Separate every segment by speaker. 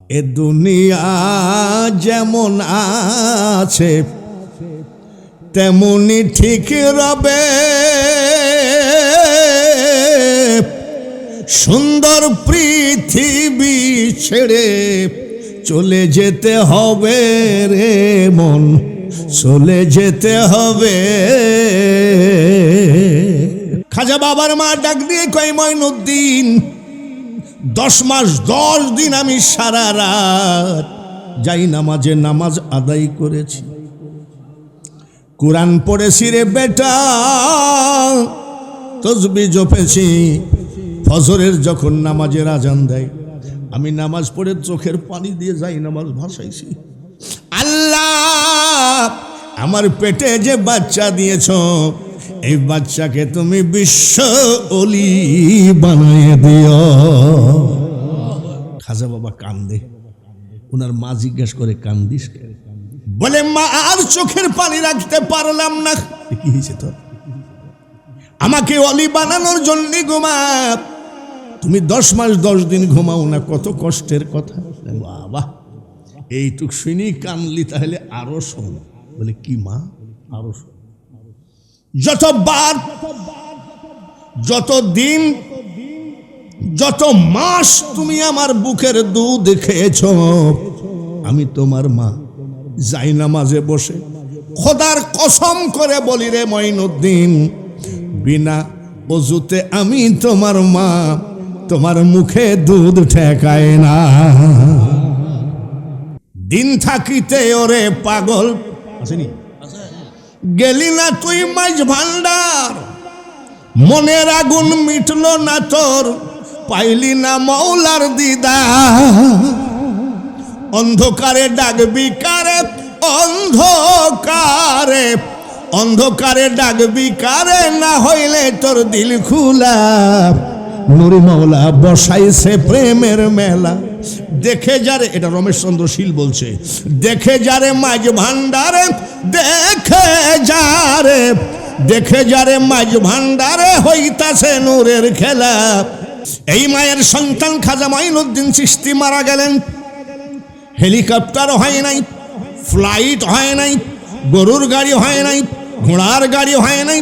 Speaker 1: এ দুনিয়া যেমন আছে তেমনি ঠিক রবে, সুন্দর পৃথিবী ছেড়ে চলে যেতে হবে রে মন, চলে যেতে হবে। খাজা বাবার মা ডাক দিয়ে কয়, মঈনুদ্দিন 10 মাস 10 দিন আমি সারা রাত যাই নামাজে নামাজ আদায় করেছি, কোরআন পড়েছি রে বেটা, তসবিহ জপেছি। ফজরের যখন নামাজের আজান দেয় আমি নামাজ পড়ে চোখের পানি দিয়ে যাই নামাজ ভাসাইছি। আল্লাহ, আমার পেটে যে বাচ্চা দিয়েছ এই বাচ্চাকে তুমি বিশ্ব ওলি বানিয়ে দিও। খাজা বাবা কান্দে, ওনার মা জিজ্ঞেস করে কান্দিস কেন? বলে মা আর চোখের পানি রাখতে পারলাম না। কি হয়েছে তোর? আমাকে অলি বানানোর জন্য ঘুমা, তুমি 10 মাস 10 দিন ঘুমাও না, কত কষ্টের কথা। বাবা এইটুক শুনি কানলি, তাহলে আরো শোন। বলে কি মা? আরো শোন। যতবার, যত দিন, যত মাস তুমি আমার বুকের দুধ খেয়েছ, আমি তোমার মা যাই নামাজে বসে খোদার কসম করে বলি রে মঈনুদ্দিন, বিনা ওযুতে আমি তোমার মা, তোমার মুখে দুধ ঠেকায় না। দিন থাকিতে ওরে পাগল আসেনি, গেলি না তুই মাঝ ভান্ডার, মনের আগুন মিটলো না তোর, পাইলি না মৌলার দিদার। অন্ধকারে ডাকবি কারে, অন্ধকারে, অন্ধকারে ডাকবি কারে, না হইলে তোর দিল খুলা। নুরি মাওলা বসাইছে প্রেমের মেলা, দেখে যারে, এটা রমেশ চন্দ্র শীল বলছে, দেখে যারে মাঝ ভান্ডারে, দেখে যারে, দেখে যারে মাঝ ভান্ডারে হইতাছে নূরের খেলা। এই মায়ের সন্তান খাজা মঈনুদ্দিন চিশতি মারা গেলেন। হেলিকপ্টার হয় নাই, ফ্লাইট হয় নাই, গরুর গাড়ি হয় নাই, ঘোড়ার গাড়ি হয় নাই,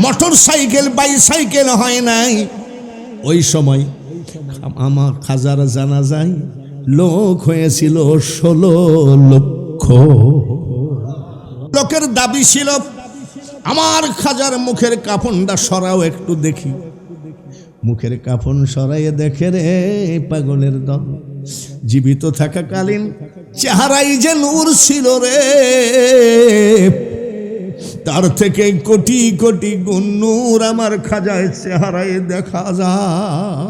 Speaker 1: মোটর সাইকেল বাইসাইকেল হয় নাই। ওই সময় আমার খাজার জানাজায় লোক হয়েছিল 16 লক্ষ। লোকের দাবি ছিল আমার খাজার মুখের কাফনটা সরাও একটু দেখি। মুখের কাফন সরাইয়ে দেখে রে পাগলের দল, জীবিত থাকাকালীন চেহারাই যে নূর ছিল রে, তার থেকে কোটি কোটি গুণ নূর আমার খাজায় চেহারায় দেখা যায়।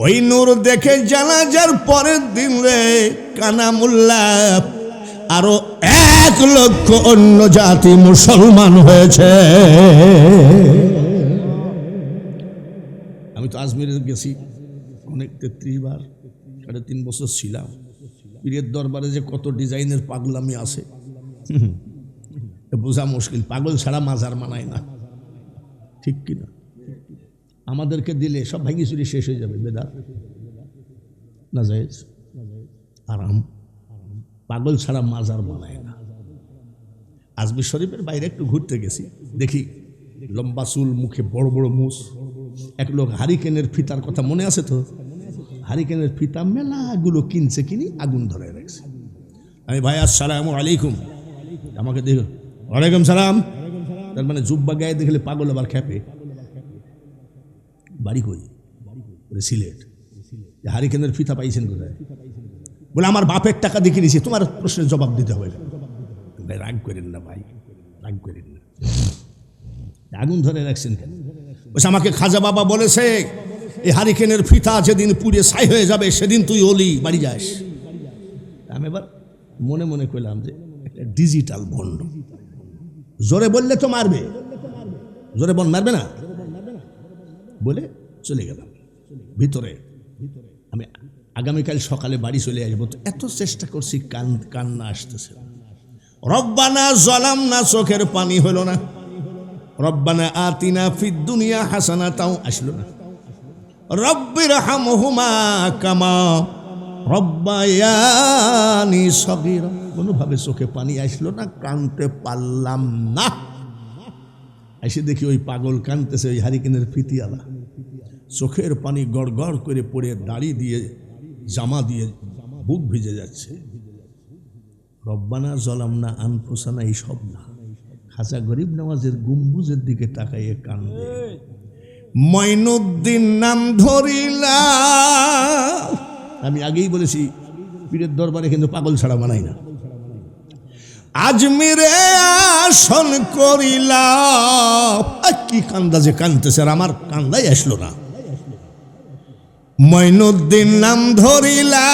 Speaker 1: ওই নূর দেখে জানাজার পরের দিন রে কানামুল্লা আরো 1 লক্ষ অন্য জাতি মুসলমান হয়েছে। আমি তো আজমিরে গেছি অনেক 33 বার, 3.5 বছর ছিলাম। পীরের দরবারে যে কত ডিজাইনের পাগলামি আছে বোঝা মুশকিল। পাগল ছাড়া মাজার মানায় না, ঠিক কিনা? আমাদেরকে দিলে সব ভাঙি চুরি শেষ হয়ে যাবে। বেদাত না জায়েজ, আরাম। পাগল ছাড়া মাজার মানায় না। আজমির শরীফের বাইরে একটু ঘুরতে গেছি, দেখি লম্বা চুল, মুখে বড় বড় মুছ। এক লোক হারিকেনের ফিতার কথা মনে আছে তো? হারিকেনের ফিতা মেলাগুলো কিনছে, কিনি আগুন ধরে রাখছে। আমি ভাই আসসালামু আলাইকুম, আমাকে দেখো ওয়ালাইকুম সালাম। তার মানে জুব্বা গায়ে দেখলে পাগল আবার খেপে। বাড়ি কই? সিলেট। হারিকেনের ফিতা পাইছেন কোথায়? বলে আমার বাপের টাকা দেখে নিয়েছি, তোমার প্রশ্নের জবাব দিতে হবে। ভাই রাগ করেন না, ভাই রাগ করেন না। আগুন ধরে রাখছেন কেন? বলছে আমাকে খাজা বাবা বলেছে এই হারিকেনের ফিতা যেদিন পুড়ে ছাই হয়ে যাবে সেদিন তুই ওলি বাড়ি যাস। আমি এবার মনে মনে কইলাম যে একটা ডিজিটাল ভণ্ড, জোরে বললে তো মারবে, জোরে বল মারবে না বলে চলে গেলাম ভিতরে। আমি আগামীকাল সকালে বাড়ি চলে আসবো, তো এত চেষ্টা করছি, কান্না আসতেছে। রব্বানা যালামনা, চোখের পানি হলো না। রব্বানা আতিনা ফিদ দুনিয়া হাসানা, তাও আসলো না। রব্বির হামহুমা কামা রব্বায়ানি সগীরা। কোনোভাবে চোখে পানি আসলো না, কানতে পারলাম না। এসে দেখি ওই পাগল কানতেছে, ওই হারিকেনের ফিতিয়ালা, চোখের পানি গড় গড় করে পড়ে দাড়ি দিয়ে জামা দিয়ে বুক ভিজে যাচ্ছে। রব্বানা জলামনা আনফুসানা এইসব না, খাজা গরিব নওয়াজের গম্বুজের দিকে তাকাইয়ে কান্দে। মঈনুদ্দিন নাম ধরিলা। আমি আগেই বলেছি পীরের দরবারে কিন্তু পাগল ছাড়া মানাই না। আজমিরে আসন করিলা। কি কান্দা যে কান্দতেছে, আর আমার কান্দাই আসলো না। মঈনুদ্দিন নাম ধরিলা,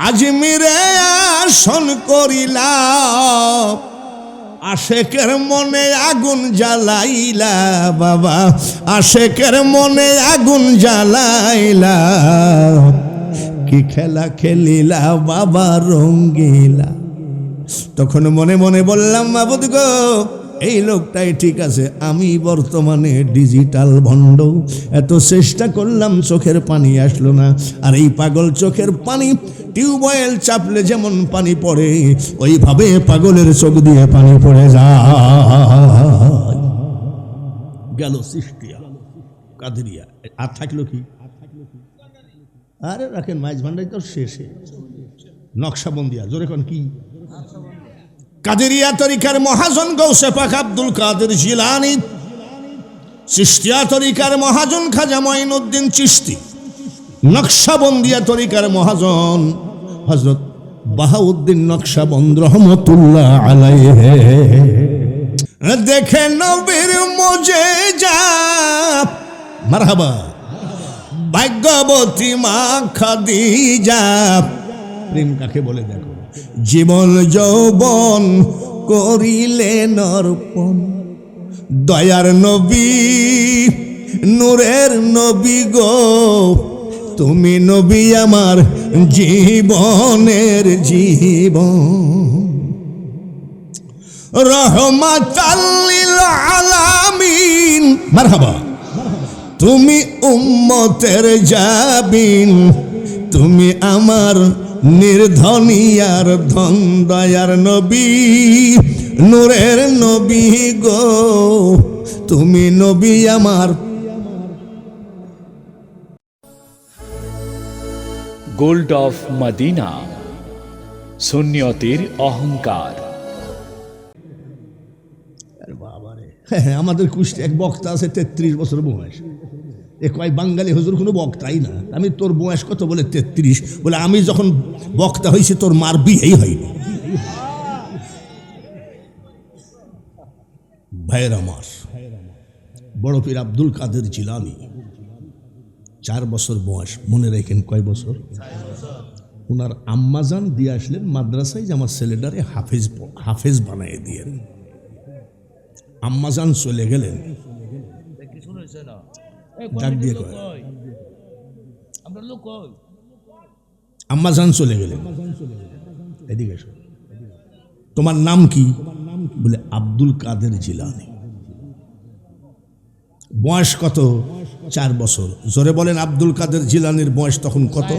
Speaker 1: আজমিরে আসন করিলা। আশেকের মনে আগুন জ্বালাইলা বাবা, আশেকের মনে আগুন জ্বালাইলা। কি খেলা খেলিলা বাবা রঙ্গিলা। তখন মনে মনে বললাম, মাবুদ গো, এই লোকটাই ঠিক আছে, আমি বর্তমানে ডিজিটাল ভণ্ড। এত চেষ্টা করলাম, চোখের পানি আসলো না। আর এই পাগল চোখের পানি টিউবওয়েল চাপলে যেমন পানি পড়ে, ওইভাবে পাগলের চোখ দিয়ে পানি পড়ে যায়। গেল চিশতিয়া, কাদেরিয়া, আর থাকলো কি? আরে রাখেন, মাইজ ভান্ডারি তো শেষে। নকশাবন্দিয়া, জোরে কোন কি? কাদেরিয়া তরিকার মহাজন গৌসে পাক আব্দুল কাদের জিলানী, চিশতিয়া তরিকার মহাজন খাজা মঈনুদ্দিন চিশতি, নকশাবন্দিয়া তরিকার মহাজন হযরত বাহাউদ্দিন নকশবন্দ রহমতুল্লাহ আলাইহি। দেখে নবীর মুজিজা, মারহাবা, ভাগ্যবতী মা খাদিজা। প্রেম কাকে বলে দেখো। জীবন যৌবন করিলেন অর্পণ, দয়ার নবী নূরের নবী গো, তুমি নবী আমার জীবনের জীবন। রহমাতাল লিল আলামিন, মারহাবা, তুমি উম্মতের জাবিন, তুমি আমার নির্ধনিয়ার ধন, দয়ার নবী নূরের নবী গো, তুমি নবী আমার।
Speaker 2: গোল্ড অফ মদিনা, সুন্নিয়তের অহংকার।
Speaker 1: আমাদের কুষ্টি এক বক্তা আছে, 33 বছর বয়স। এ কয় বাঙালি হুজুর কোনো বক্তাই না। আমি, তোর বয়স কত? বলে 33। বলে আমি যখন বক্তা হয়েছি তোর মার বিয়েই হয়নি। ভাইয়ের আমার, বড় পীর আব্দুল কাদের জিলানী, 4 বছর বয়স। মনে রাখেন কয় বছর? ওনার আম্মাজান দিয়ে আসলেন মাদ্রাসায় যে আমার ছেলেটারে হাফেজ বানিয়ে দিয়ে। আম্মাজান চলে গেলেন, ডাক দিয়ে কয়, আম্মাজান চলে গেলেন, এদিকে এসো, তোমার নাম কি? বলে আব্দুল কাদের জিলানী। বয়স কত? 4 বছর। জোরে বলেন, আব্দুল কাদের জিলানীর বয়স তখন কত?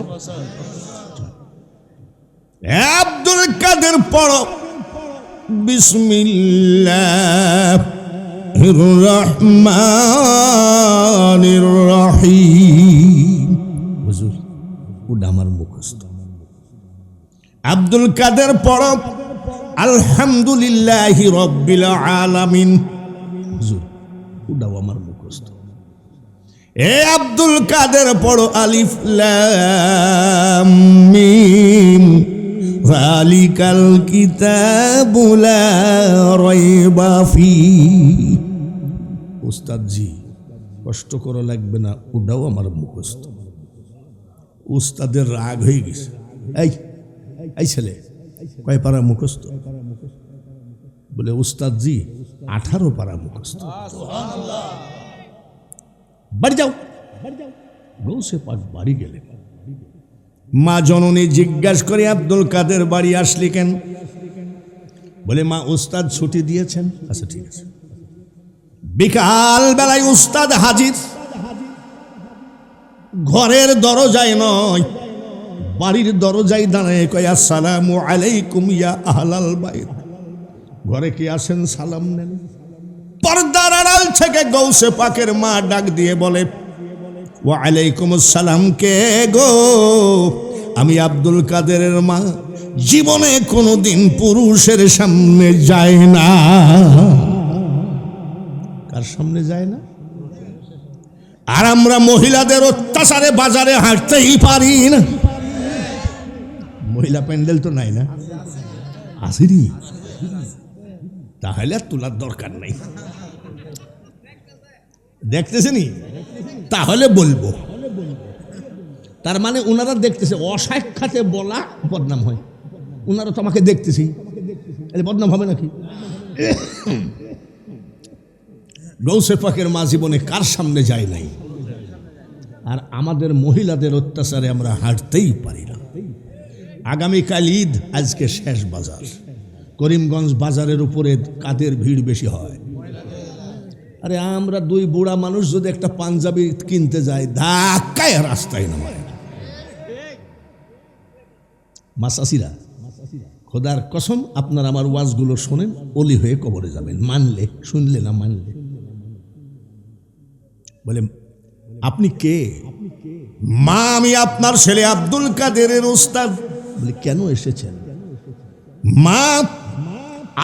Speaker 1: আব্দুল কাদের পড়ো, বিসমিল্লাহির রহমানির রহিম। হুজুর, ওটা আমার মুখস্থ। আব্দুল কাদের পড়ো, আলহামদুলিল্লাহি রাব্বিল আলামিন। হুজুর, ওটাও আমার মুখস্থ। এ আব্দুল কাদের পড়ো, আলিফ লাম মিম যালিকাল কিতাবু লা রাইবা ফীহি। উস্তাদ জি, কষ্ট করা লাগবে না, ওটাও আমার মুখস্থ। উস্তাদের রাগ হয়ে গেছে। এই ছেলে, কয় পারা মুখস্থ? বলে উস্তাদ জি 18 পারা মুখস্থ। বাড়ি যাও। গৌসে পাক বাড়ি গেলেন। মা জননী জিজ্ঞাসা করে, আব্দুল কাদের বাড়ি আসলি কেন? বলে মা, উস্তাদ ছুটি দিয়েছেন। আচ্ছা ঠিক আছে। বিকাল বেলায় উস্তাদ হাজির, ঘরের দরজায় নয়, বাড়ির দরজায় দাঁড়ায় কয় আসসালামু আলাইকুম ইয়া আহলাল বাইত, ঘরে কি আসেন সালাম নেন। পর্দার আড়াল থেকে গৌসে পাকের মা ডাক দিয়ে বলে ওয়া আলাইকুম আসসালাম, কে গো? আমি আব্দুল কাদেরের মা, জীবনে কোনোদিন পুরুষের সামনে যায় না। কার সামনে যায় না? আর আমরা মহিলাদের অত্যাচারে বাজারে হাঁটতেই পারি না। মহিলা প্যান্ডেল তো নাই না, আসেনি, তাহলে আর তোলার দরকার নাই। দেখতেছেনি, তাহলে বলবো। তার মানে ওনারা দেখতেছে, অসাক্ষাতে বলা বদনাম হয়। ওনারা তো আমাকে দেখতেছি, বদনাম হবে নাকি? গৌসে পাকের মা জীবনে কার সামনে যায় নাই, আর আমাদের মহিলাদের অত্যাচারে আমরা হাঁটতেই পারি না। আগামীকাল ঈদ, আজকে শেষ বাজার। করিমগঞ্জ বাজারের উপরে কাদের ভিড় বেশি হয়? আরে আমরা দুই বুড়া মানুষ যদি একটা পাঞ্জাবি কিনতে যাই, ধাক্কায় রাস্তায় নামায়। মাসাসিরা, খোদার কসম, আপনার আমার ওয়াজগুলো শোনেন, অলি হয়ে কবরে যাবেন, মানলে, শুনলে না মানলে। বলে আপনি কে? মা, আমি আপনার ছেলে আব্দুল কাদেরের ওস্তাদ। বলে কেন এসেছেন? মা,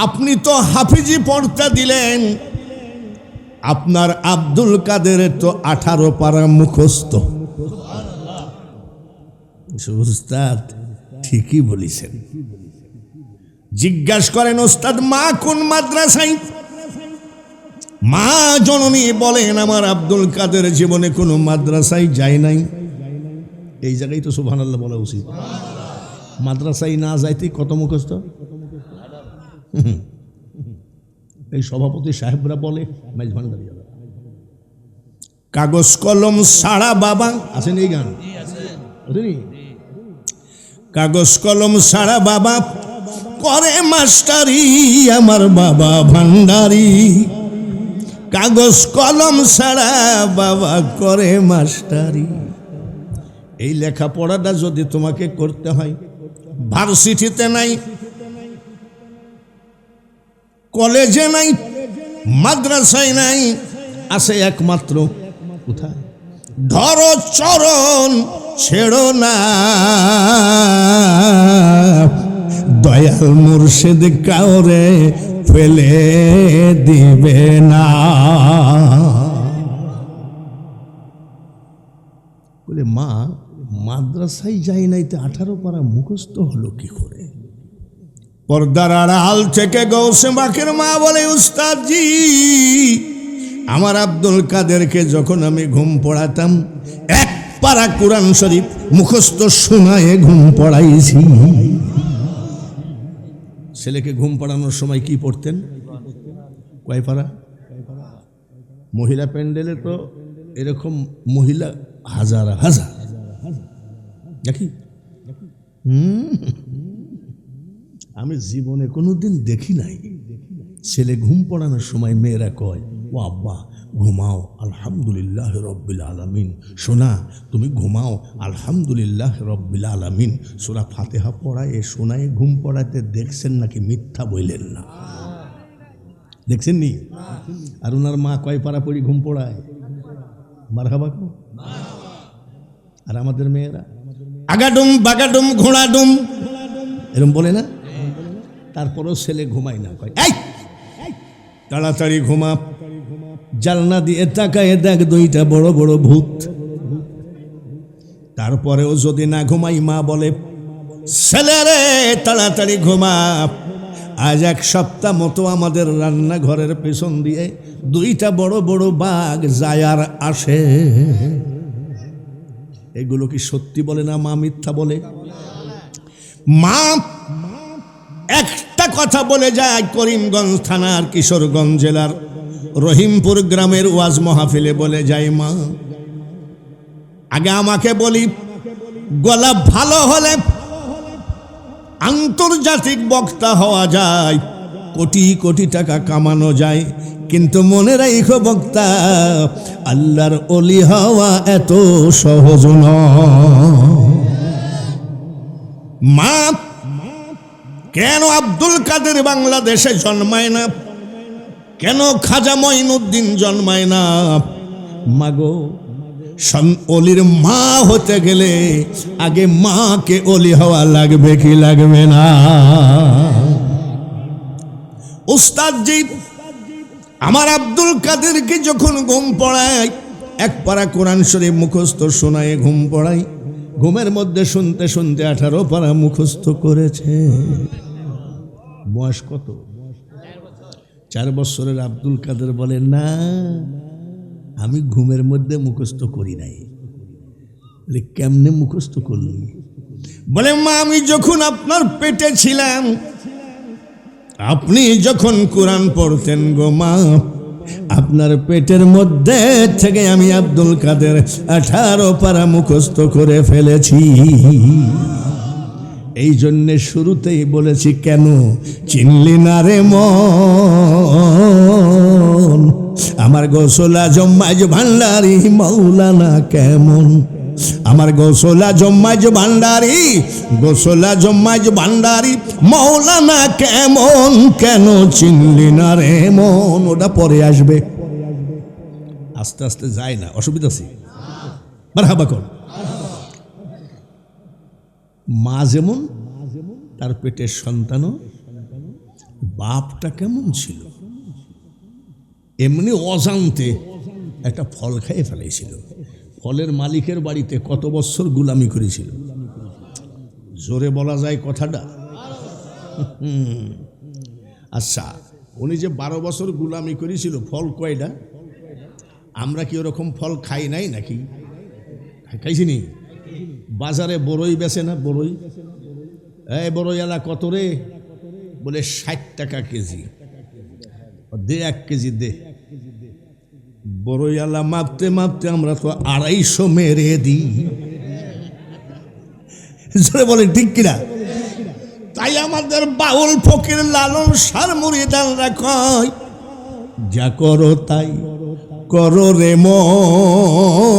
Speaker 1: আপনি তো হাফিজি পড়তে দিলেন, আপনার আব্দুল কাদেরের তো 18 পারা মুখস্থ। ওস্তাদ ঠিকই বলেছেন। জিজ্ঞাসা করেন ওস্তাদ মা কোন মাদ্রাসায়? মা জননী বলেন আমার আব্দুল কাদের জীবনে কোনো মাদ্রাসায় যায় নাই। এই জায়গায় তো সুবহানাল্লাহ বলা উচিত। মাদ্রাসায় না যাইতে কত মুখস্থ? এই সভাপতি সাহেবরা বলে মাইজ ভান্ডারি, কাগজ কলম ছাড়া বাবা, আছেন এই গান? কাগজ কলম ছাড়া বাবা করে মাস্টারি, আমার বাবা ভান্ডারি। কাগজ কলম ছাড়া বাবা করে মাস্টারি। এই লেখাপড়াটা যদি তোমাকে করতে হয়, ভার্সিটিতে নাই, কলেজে নাই, মাদ্রাসায় নাই, আছে একমাত্র কোথায়? ধরো চরণ ছেড়ো না, দয়াল মুর্শিদ কাউরে ফেলে দিবে না। বলে মা মাদ্রাসায় যাই নাই, তো 18 পারা মুখস্থ হলো কি করে? পর্দার আড়াল থেকে গৌসে পাকের মা বলে উস্তাদজি, আমার আব্দুল কাদেরকে যখন আমি ঘুম পড়াতাম, 1 পারা কোরআন শরীফ মুখস্থ শোনায়ে ঘুম পড়াইছি। ছেলেকে ঘুম পড়ানোর সময় কি পড়তেন? কয় পারা? মহিলা প্যান্ডেলে তো এরকম মহিলা হাজার হাজার দেখি। আমি জীবনে কোনোদিন দেখি নাই ছেলে ঘুম পড়ানোর সময় মেয়েরা কয় ও আব্বা ঘুমাও আলহামদুলিল্লাহ রব্বিল আলামিন, সোনা তুমি ঘুমাও আলহামদুলিল্লাহ রব্বিল আলামিন। সূরা ফাতিহা পড়ায় শোনায় ঘুম পড়াতে দেখছেন নাকি? মিথ্যা বললেন না, দেখছেন নি? আর ওনার মা কয় পারা পড়ি ঘুম পড়ায়? মারহাবা। আর আমাদের মেয়েরা আগাডুম বাগাডুম ঘোড়াডুম এরকম বলে না? তারপরেও ছেলে ঘুমায় না, কয় এই তাড়াতাড়ি ঘুমা, জানলা দিয়ে তাকায় দেখ 2টা বড় বড় ভূত। তারপরেও যদি না ঘুমাই, মা বলে ছেলে রে তাড়াতাড়ি ঘুমা। আজ 1 সপ্তাহ মতো আমাদের রান্নাঘরের পেছন দিয়ে 2টা বড় বড় বাঘ যায় আর আসে। এগুলো কি সত্যি বলে না মা মিথ্যা বলে? মা একটা কথা বলে যায়, করিমগঞ্জ থানার কিশোরগঞ্জ জেলার রহিমপুর গ্রামের ওয়াজ মাহফিলে বলে যায়, মা আগে আমাকে বলি গলা ভালো হলে আন্তর্জাতিক বক্তা হওয়া যায়, কোটি কোটি টাকা কামানো যায়, কিন্তু মনে রাখো বক্তা আল্লাহর ওলি হওয়া এত সহজ নয়। মা কেন আব্দুল কাদের বাংলাদেশে জন্মায় না, কেন খাজা মঈনুদ্দিন জন্মায় না? মাগো, অলির মা হতে গেলে আগে মাকে অলি হওয়া লাগবে কি লাগবে না? উস্তাদজি আমার আব্দুল কাদেরকে যখন ঘুম পড়ায়, এক পারা কোরআন শরীফ মুখস্থ শোনায় ঘুম পড়াই, ঘুমের মধ্যে শুনতে শুনতে 18 পারা মুখস্থ করেছে। বয়স কত? 4 বছরের আব্দুল কাদের বলে, না আমি ঘুমের মধ্যে মুখস্থ করি নাই। বলে কেমনে মুখস্থ করলি? বলে মা আমি যখন আপনার পেটে ছিলাম, আপনি যখন কোরআন পড়তেন গো মা, আপনার পেটের মধ্যে থেকে আমি আব্দুল কাদের 18 পারা মুখস্থ করে ফেলেছি। এই জন্যে শুরুতেই বলেছি, কেন চিনলি না রে মন, আমার গৌসুল আজম মাইজ ভান্ডারি মাওলানা কেমন, আমার গৌসুল আজম মাইজ ভান্ডারি, গৌসুল আজম মাইজ ভান্ডারি মাওলানা কেমন, কেন চিনলি না রে মন। ওটা পরে আসবে, আস্তে আস্তে যায় না, অসুবিধা আছে। মারহাবা কর। মা যেমন তার পেটের সন্তানও, বাপটা কেমন ছিল, এমনি অজান্তে একটা ফল খেয়ে ফেলেছিল। ফলের মালিকের বাড়িতে কত বছর গুলামি করেছিল, জোরে বলা যায় কথাটা? আচ্ছা, উনি যে 12 বছর গুলামি করেছিল, ফল কয়টা? আমরা কি ওরকম ফল খাই নাই নাকি? খাইছি নি? বাজারে বড়ই বেছে না, বড়ই, এই বড়ই আলা কত রে? বলে 60 টাকা কেজি। দে 1 কেজি দে। বড়ই আলা মাপতে মাপতে আমরা তো 250 মেরে দিই। বলে ঠিক কিনা? তাই আমাদের বাউল ফকির লালন সার মুরিদানরা কয়, যা করো তাই করো রে মন,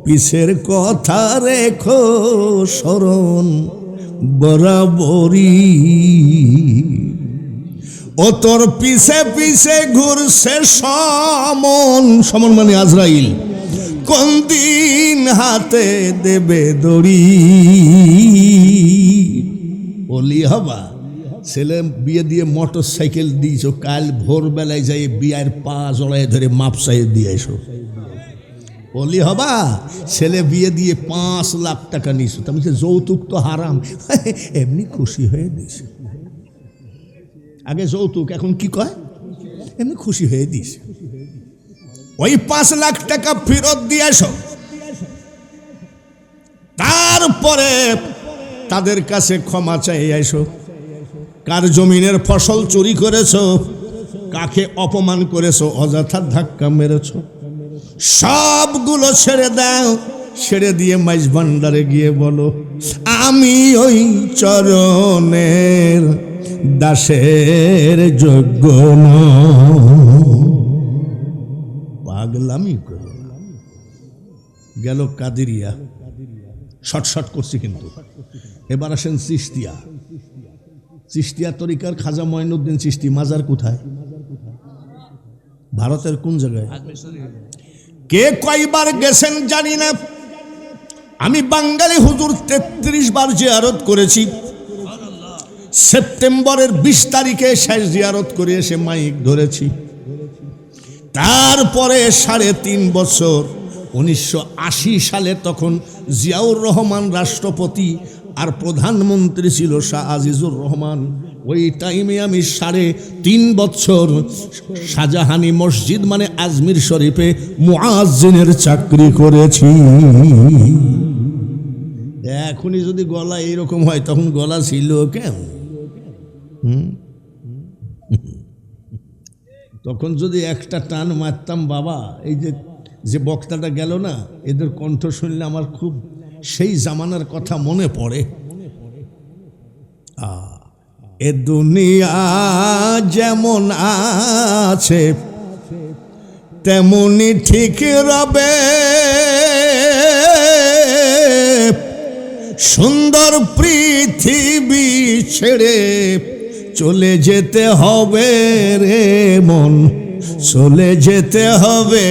Speaker 1: পিছের কথা রেখো স্মরণ বরাবরই, ও তোর পিছে পিছে ঘুরছে সমন, সমন মানে আজরাইল, কোন দিন হাতে দেবে দড়ি। ওলি হবা, ছেলে বিয়ে দিয়ে মোটর সাইকেল দিয়েছ, কাল ভোরবেলায় যাই বিয়ের পা জড়ায় ধরে মাপ চাইয়ে দিয়ে এসো। ওলি হবা, ছেলে বিয়ে দিয়ে 5 লাখ টাকা নিয়েছো, তুমি যৌতুক তো হারাম, এমনি খুশি হয়ে দিস। আগে যৌতুক, এখন কি কয়? এমনি খুশি হয়ে দিস। ওই 5 লাখ টাকা ফেরত দিয়ে এসো, তারপরে তাদের কাছে ক্ষমা চাই এসো। কার জমিনের ফসল চুরি করেছো, কাকে অপমান করেছো, অযথা ধাক্কা মেরেছো, সবগুলো ছেড়ে দাও। ছেড়ে দিয়ে মাইজ ভান্ডারে গিয়ে বলো, আমি ওই চরণের দাসের যোগ্য পাগলামি করো। গেল কাদিরিয়া, শর্ট করছি কিন্তু। এবার আসেন চিশতিয়া। চিশতিয়া তরিকার খাজা মঈনুদ্দিন চিশতি মাজার কোথায়? ভারতের কোন জায়গায়? কে কয়বার গেছেন জানি না, আমি বাঙালি হুজুর 33 বার জিয়ারত করেছি। সেপ্টেম্বরের 20 তারিখে শেষ জিয়ারত করে এসে মাইক ধরেছি। তারপরে 3.5 বছর 1980 সালে তখন জিয়াউর রহমান রাষ্ট্রপতি আর প্রধানমন্ত্রী ছিল শাহ আজিজুর রহমান। ওই টাইমে আমি 3.5 বছর শাহজাহানি মসজিদ মানে আজমির শরীফে মুয়াজ্জিনের চাকরি করেছি। এখনই যদি গলা এইরকম হয়, তখন গলা ছিল কেমন? তখন যদি একটা টান মারতাম, বাবা এই যে বক্তাটা গেল না, এদের কণ্ঠ শুনলে আমার খুব সেই জামানার কথা মনে পড়ে। এ দুনিয়া যেমন আছে তেমনি ঠিক রবে, সুন্দর পৃথিবী ছেড়ে চলে যেতে হবে রে মন, চলে যেতে হবে।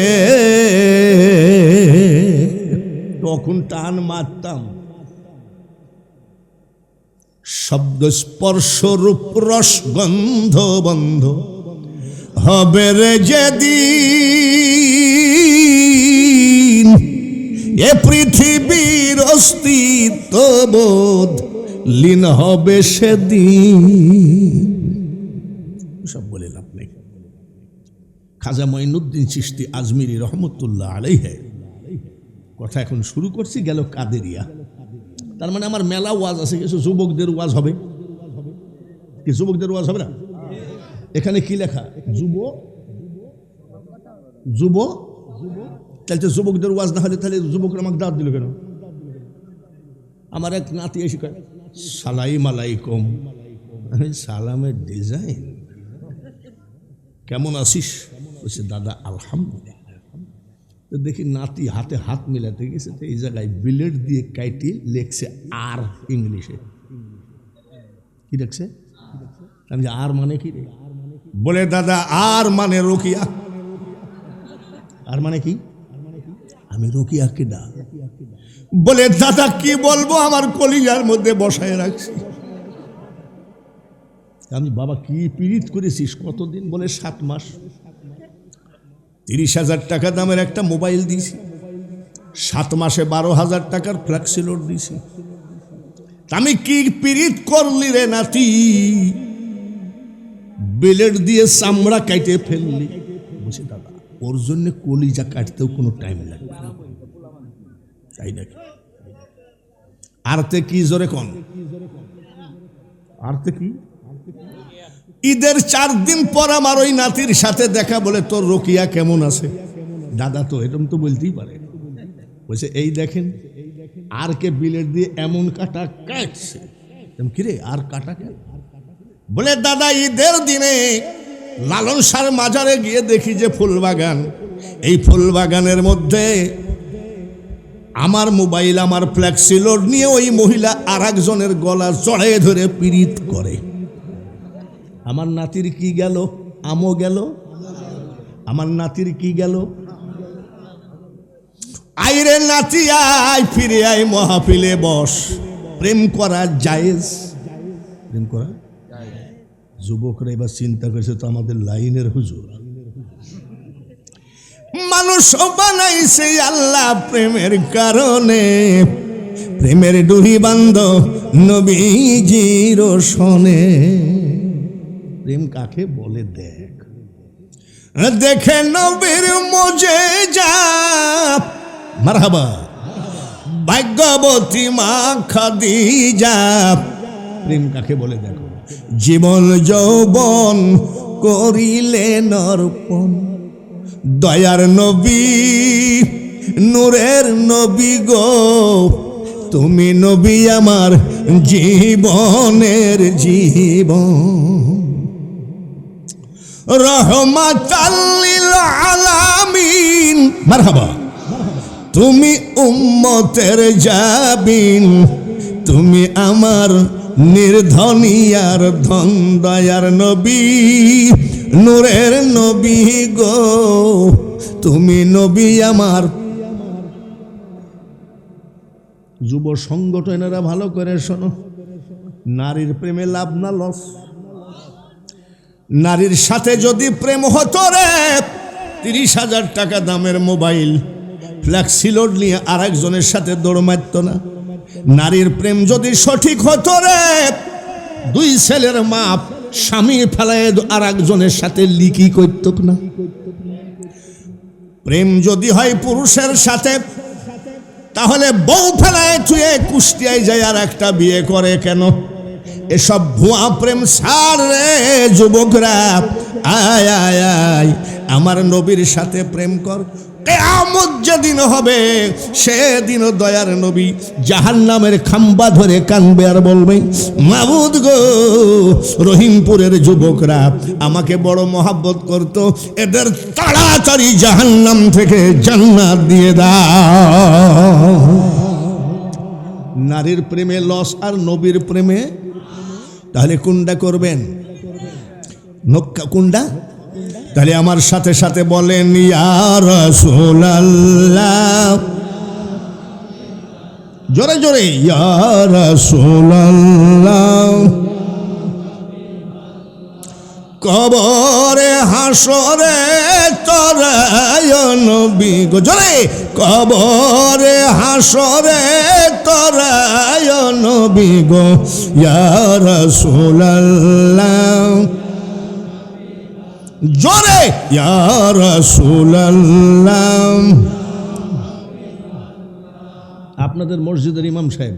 Speaker 1: তখন টান মারতাম, শব্দ স্পর্শ রূপ রস গন্ধ বন্ধ হবে রে যেদিন, এ পৃথিবীর অস্তিত্ব বোধ লীন হবে সেদিন। সব বলে লাভ নেই। খাজা মঈনুদ্দিন চিশতি আজমিরি রহমতুল্লাহ আলাইহি কথা এখন শুরু করছি, গেল কাদেরিয়া। তার মানে আমার মেলা ওয়াজ আছে, কিছু যুবকদের ওয়াজ হবে। কি যুবকদের ওয়াজ হবে না? এখানে কি লেখা? যুব যুব তাহলে যুবকদের ওয়াজ না হলে তাহলে যুবকরা আমাকে দাঁত দিল কেন? আমার এক নাতি এসে কয় সালাইম আলাইকুম। সালামের ডিজাইন, কেমন আছিস? বলছে দাদা আলহামদুলিল্লাহ। তো দেখি নাতি হাতে হাত মিলাতে গেছে, তো এই জায়গায় বিলেট দিয়ে কাইটি লেখছে আর ইংলিশে। কি দেখছে? আমি আর মানে কি রে? বলে দাদা আর মানে রোকিয়া। আর মানে কি? আমি রোকিয়া কেডা? বলে দাদা কি বলবো, আমার কলিজার মধ্যে বসায় রাখছি। আমি বাবা কি পীড়িত করেছিস কতদিন? বলে 7 মাস। 30,000 টাকা দামের একটা মোবাইল দিয়েছি, 7 মাসে 12,000 টাকার ফ্ল্যাক্সি লোড দিয়েছি। আমি কি পীড়িত করলি রে নাতি? বিলেট দিয়ে চামড়া কাটে ফেললি। বলছি দাদা ওর জন্য কলিজা কাটতেও কোনো টাইম লাগবে না, তাই নাকি? আরতে কি জোরে কোন? আরতে কি? ঈদের 4 দিন পর আমার ওই নাতির সাথে দেখা। বলে তোর রোকিয়া কেমন আছে? দাদা তো এরকম তো বলতেই পারে। বলছে এই দেখেন আর কে বিলেট দিয়ে এমন কাটা কাটছে। কিরে আর কাটা কেন? বলে দাদা ঈদের দিনে লালন শাহর মাজারে গিয়ে দেখি যে ফুল বাগান, এই ফুল বাগানের মধ্যে আমার মোবাইল আমার ফ্ল্যাক্সি লোড নিয়ে ওই মহিলা আর একজনের গলা জড়ায়ে ধরে পীড়িত করে। আমার নাতির কি গেল? আমও গেল। আমার নাতির কি গেল? আইরে নাতি আয়, ফিরে আয়, মাহফিলে বস। প্রেম করা জায়েজ, প্রেম করা। যুবকরা এবার চিন্তা করেছে তো আমাদের লাইনের হুজুর। মানুষ বানাইছে আল্লাহ প্রেমের কারণে, প্রেমের ডুরি বান্ধ নবীজির শোনে। প্রেম কাকে বলে দেখ, দেখে নবীর মুজিজা। মারহাবা। ভাগ্যবতী মা খাদিজা। প্রেম কাকে বলে দেখো। জীবন যৌবন করিলেন অর্পণ, দয়ার নবী নূরের নবী গো, তুমি নবী আমার জীবনের জীবন। রহমাতাল লিল আলামিন। মারহাবা। তুমি উম্মতের জাবিন, তুমি আমার নির্ধনিয়ার ধন, দয়ার নবী নূরের নবী গো, তুমি নবী আমার। যুব সংগঠনেরা ভালো করে শোনো, নারীর প্রেমে লাভ না লস? নারীর সাথে যদি প্রেম হতো রে, 30,000 টাকা দামের মোবাইল ফ্ল্যাক্সি লোড নিয়ে আর একজনের সাথে দৌড় মারত না। নারীর প্রেম যদি সঠিক হতো রে, 2 ছেলের মাপ স্বামী ফেলায় আর একজনের সাথে লিকি করত না। প্রেম যদি হয় পুরুষের সাথে, তাহলে বউ ফেলায় থুয়ে কুষ্টিয়ায় যায় আর একটা বিয়ে করে কেন? এসব ভুয়া প্রেম ছাড় রে যুবকরা। আয় আয় আয়, আমার নবীর সাথে প্রেম কর। কিয়ামত যেদিন হবে সেদিন দয়ার নবী জাহান্নামের খাম্বা ধরে কানবে আর বলবে, মাবুদ গো, রহিমপুরের যুবকরা আমাকে বড় মহাব্বত করত, এদের তাড়াতাড়ি জাহান্নাম থেকে জান্নাত দিয়ে দাও। নারীর প্রেমে লস আর নবীর প্রেমে, তাহলে কোনটা করবেন? কোনটা? তাহলে আমার সাথে সাথে বলেন ইয়া রাসূলুল্লাহ, জোরে জোরে ইয়া রাসূলুল্লাহ। কবরে হাসরে তরায় নবী গো, জোরে কবরে হাসরে তরায় নবী গো ইয়া রাসূলুল্লাহ, জোরে ইয়া রাসূলুল্লাহ। আপনাদের মসজিদের ইমাম সাহেব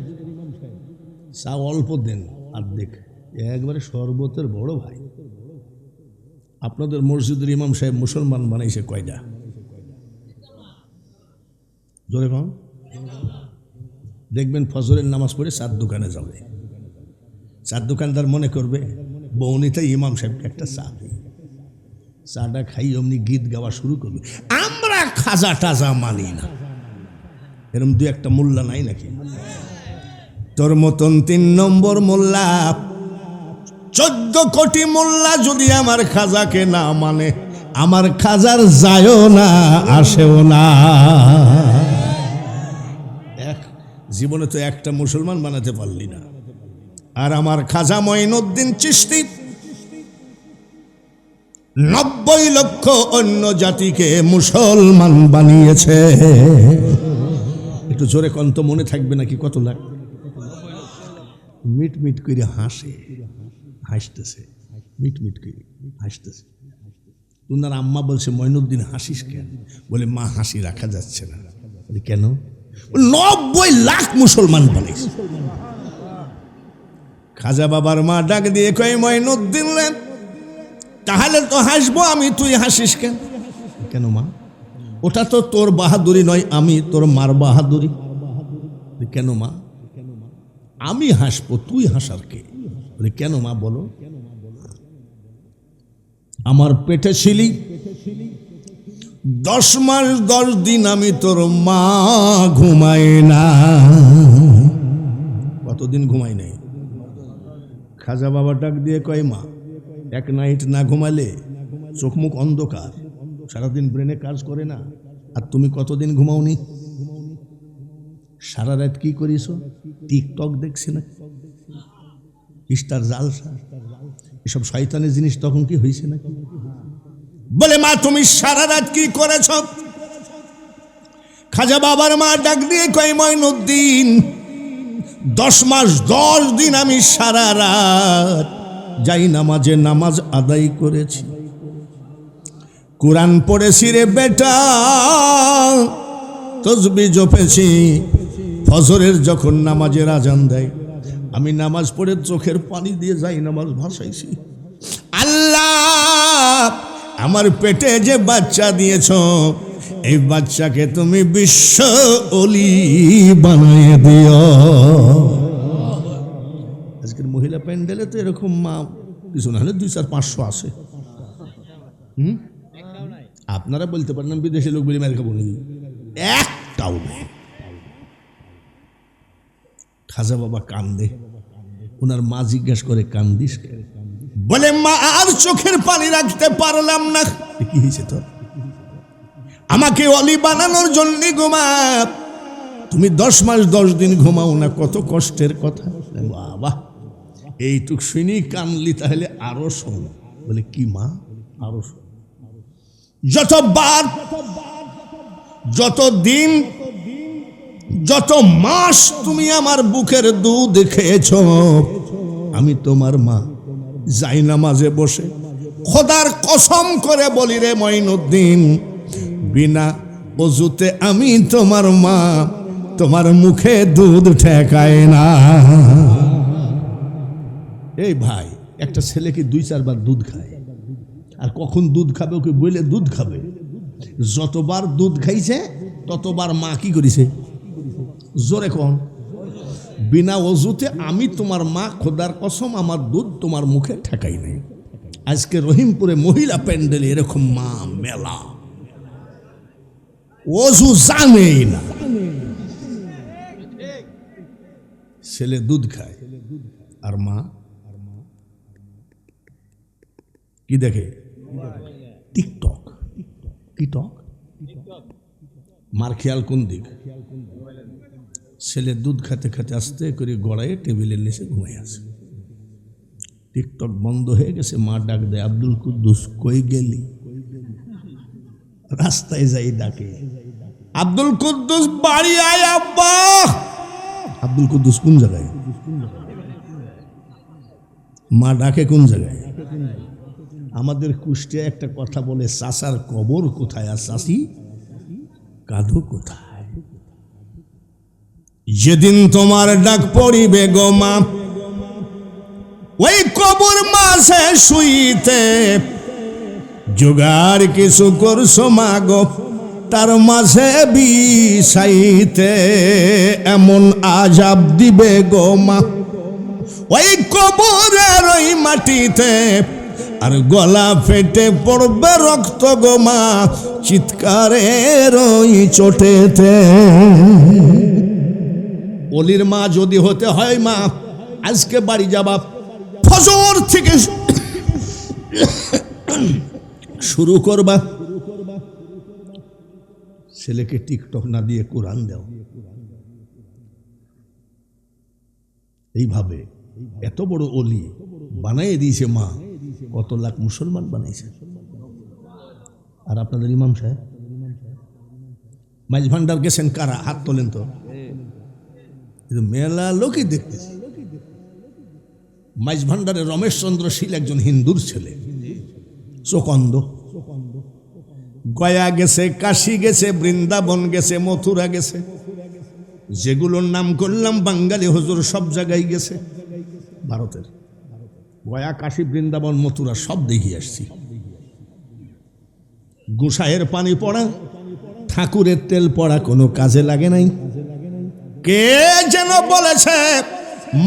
Speaker 1: চা অল্প দেন, অর্ধেক, একবারে শরবতের বড় ভাই। আপনাদের মসজিদের ইমাম সাহেব মুসলমান বানাইছে কয়টা? জোরে কম। দেখবেন ফজরের নামাজ পড়ে চার দোকানে যাবে, চার দোকানদার মনে করবে বৌনিতাই ইমাম সাহেবকে একটা চা দিই, চাটা খাই অমনি গীত গাওয়া শুরু করবে, আমরা খাজা টাজা মানি না। এরকম দু একটা মোল্লা নাই নাকি? তোর মতন 3 নম্বর মোল্লা, 14 কোটি মোল্লা যদি আমার খাজাকে না মানে, আমার খাজার যায়ও না আসেও না। জীবনে তো একটা মুসলমান বানাতে পারলি না। আর আমার খাজা মঈনুদ্দিন চিশতি 90 লক্ষ অন্য জাতিকে মুসলমান বানিয়েছে। একটু জোরে কন্ত, মনে থাকবে নাকি কত লাখ? মিট মিট করে হাসতেছে, মিট মিট করে হাসতেছে। তোমার আম্মা বলছে মঈনুদ্দিন হাসিস কেন? বলে মা হাসি রাখা যাচ্ছে না। বলে কেন? 90 লাখ মুসলমান বানিয়েছে। খাজা বাবার মা ডাক দিয়ে কয় মঈনুদ্দিন রে, তাহলে তো হাসবো আমি, তুই হাসিস কেন? কেন মা? ওটা তো তোর বাহাদুরি নয়, আমি তোর মার বাহাদুরি। কেন মা? আমি হাসবো, তুই হাসার কে? বলে কেন মা বলো? আমার পেটে ছিলি 10 মাস 10 দিন, আমি তোর মা ঘুমাই না। কতদিন ঘুমাই নাই? খাজা বাবা ডাক দিয়ে কয় মা, এক নাইট না ঘুমালে চোখ মুখ অন্ধকার, সারাদিন ব্রেনে কাজ করে না। আর তুমি কতদিন ঘুমাওনি? সারা রাত কি করিস? টিকটক দেখছি না, স্টার জালসা, এসব শয়তানের জিনিস তখন কি হয়েছে নাকি? বলে মা তুমি সারা রাত কি করেছ? খাজা বাবার মা ডাক দিয়ে কয় মঈনুদ্দিন 10 মাস 10 দিন আমি সারা রাত যাই নামাজে নামাজ আদায় করেছি, কোরআন পড়েছি রে বেটা, তসবিহ জপেছি। ফজরের যখন নামাজের আজান দেয় আমি নামাজ পড়ে চোখের পানি দিয়ে যাই নামাজ ভাসাইছি। আল্লাহ, আমার পেটে যে বাচ্চা দিয়েছ, এই বাচ্চাকে তুমি বিশ্ব ওলি বানিয়ে দিও। আজকের মহিলা প্যান্ডেলে তো এরকম মা কিছু না হলে 200-500 আছে। আপনারা বলতে পারেন বিদেশি লোক বলি মেরে খাবো, একটাও নেই। খাজা বাবা কান্দে, ওনার মা জিজ্ঞেস করে কান্দিস? বলে মা আর চোখের পানি রাখতে পারলাম না। কি হয়েছে তোর? আমাকে অলি বানানোর জন্য ঘুমা, তুমি 10 মাস 10 দিন ঘুমাও না, কত কষ্টের কথা। বাবা এইটুক শুনি কানলি, তাহলে আরো শোন। বলে কি মা? আরো শোন। যতবার, যত দিন, যত মাস তুমি আমার বুকের দুধ খেয়েছ, আমি তোমার মা যাই নামাজে বসে খোদার কসম করে বলি রে মঈনুদ্দিন, বিনা ওযুতে আমি তোমার মা, তোমার মুখে দুধ ঠেকায় না। এই ভাই, একটা ছেলে কি 2-4 বার দুধ খায়? আর কখন দুধ খাবে ওকে বলে দুধ খাবে? যতবার দুধ খাইছে ততবার মা কি করেছে? জোরে কোন? বিনা ওযুতে আমি তোমার মা, খোদার কসম আমার দুধ তোমার মুখে ঠেকাই নাই। আজকে রহিমপুরে মহিলা প্যান্ডেলে এরকম মা মেলা, ওযু জানেই না। ছেলে দুধ খায় আর মা কি দেখে? টিকটক। টিকটক মার খেয়াল কোন দিক? ছেলে দুধ খেতে খেতে আস্তে করে গড়াইয়ে টেবিলের নিচে ঘুমাই আছে। টিকটক বন্ধ হয়ে গেছে। মা ডাক দেয়, আব্দুল কুদ্দুস কই গেলি? রাস্তায় যাই ডাকে, আব্দুল কুদ্দুস বাড়ি আয় আব্বা। আব্দুল কুদ্দুস কোন জায়গায়? মা ডাকে কোন জায়গায়? আমাদের কুষ্টিয়ায় একটা কথা বলে, চাচার কবর কোথায় আর চাচি কাঁদো কোথায়? যেদিন তোমার ডাক পড়িবে গো মা, ওই কবর মাঝে শুইতে জোগাড় কিছু করছো মা গো, তার মাঝে বিষাইতে এমন আজাব দিবে গো মা, ওই কবরের ওই মাটিতে আর গলা ফেটে পড়বে রক্ত গো মা, চিৎকারের ওই চোটেতে। অলির মা যদি হতে হয় মা, আজকে বাড়ি যাবা, ফজর থেকে শুরু করবা, ছেলেকে টিকটক না দিয়ে কোরআন দাও। এইভাবে এত বড় অলি বানাই দিয়েছে মা, কত লাখ মুসলমান বানাইছে। আর আপনাদের ইমাম সাহেব মাইজ ভান্ডার গেছেন কারা? হাত তোলেন তো। মেলা লোকই দেখতেছে। মাইজ ভান্ডারে রমেশ চন্দ্র শীল একজন হিন্দুর ছেলে, চোকন্দ। গয়া গেছে, কাশী গেছে, বৃন্দাবন গেছে, মথুরা গেছে, যেগুলোর নাম করলাম বাঙালি হুজুর সব জায়গায় গেছে। ভারতের গয়া, কাশী, বৃন্দাবন, মথুরা সব দেখিয়ে আসছি। গোসাইয়ের পানি পড়া, ঠাকুরের তেল পড়া কোনো কাজে লাগে নাই। কে যেন বলেছে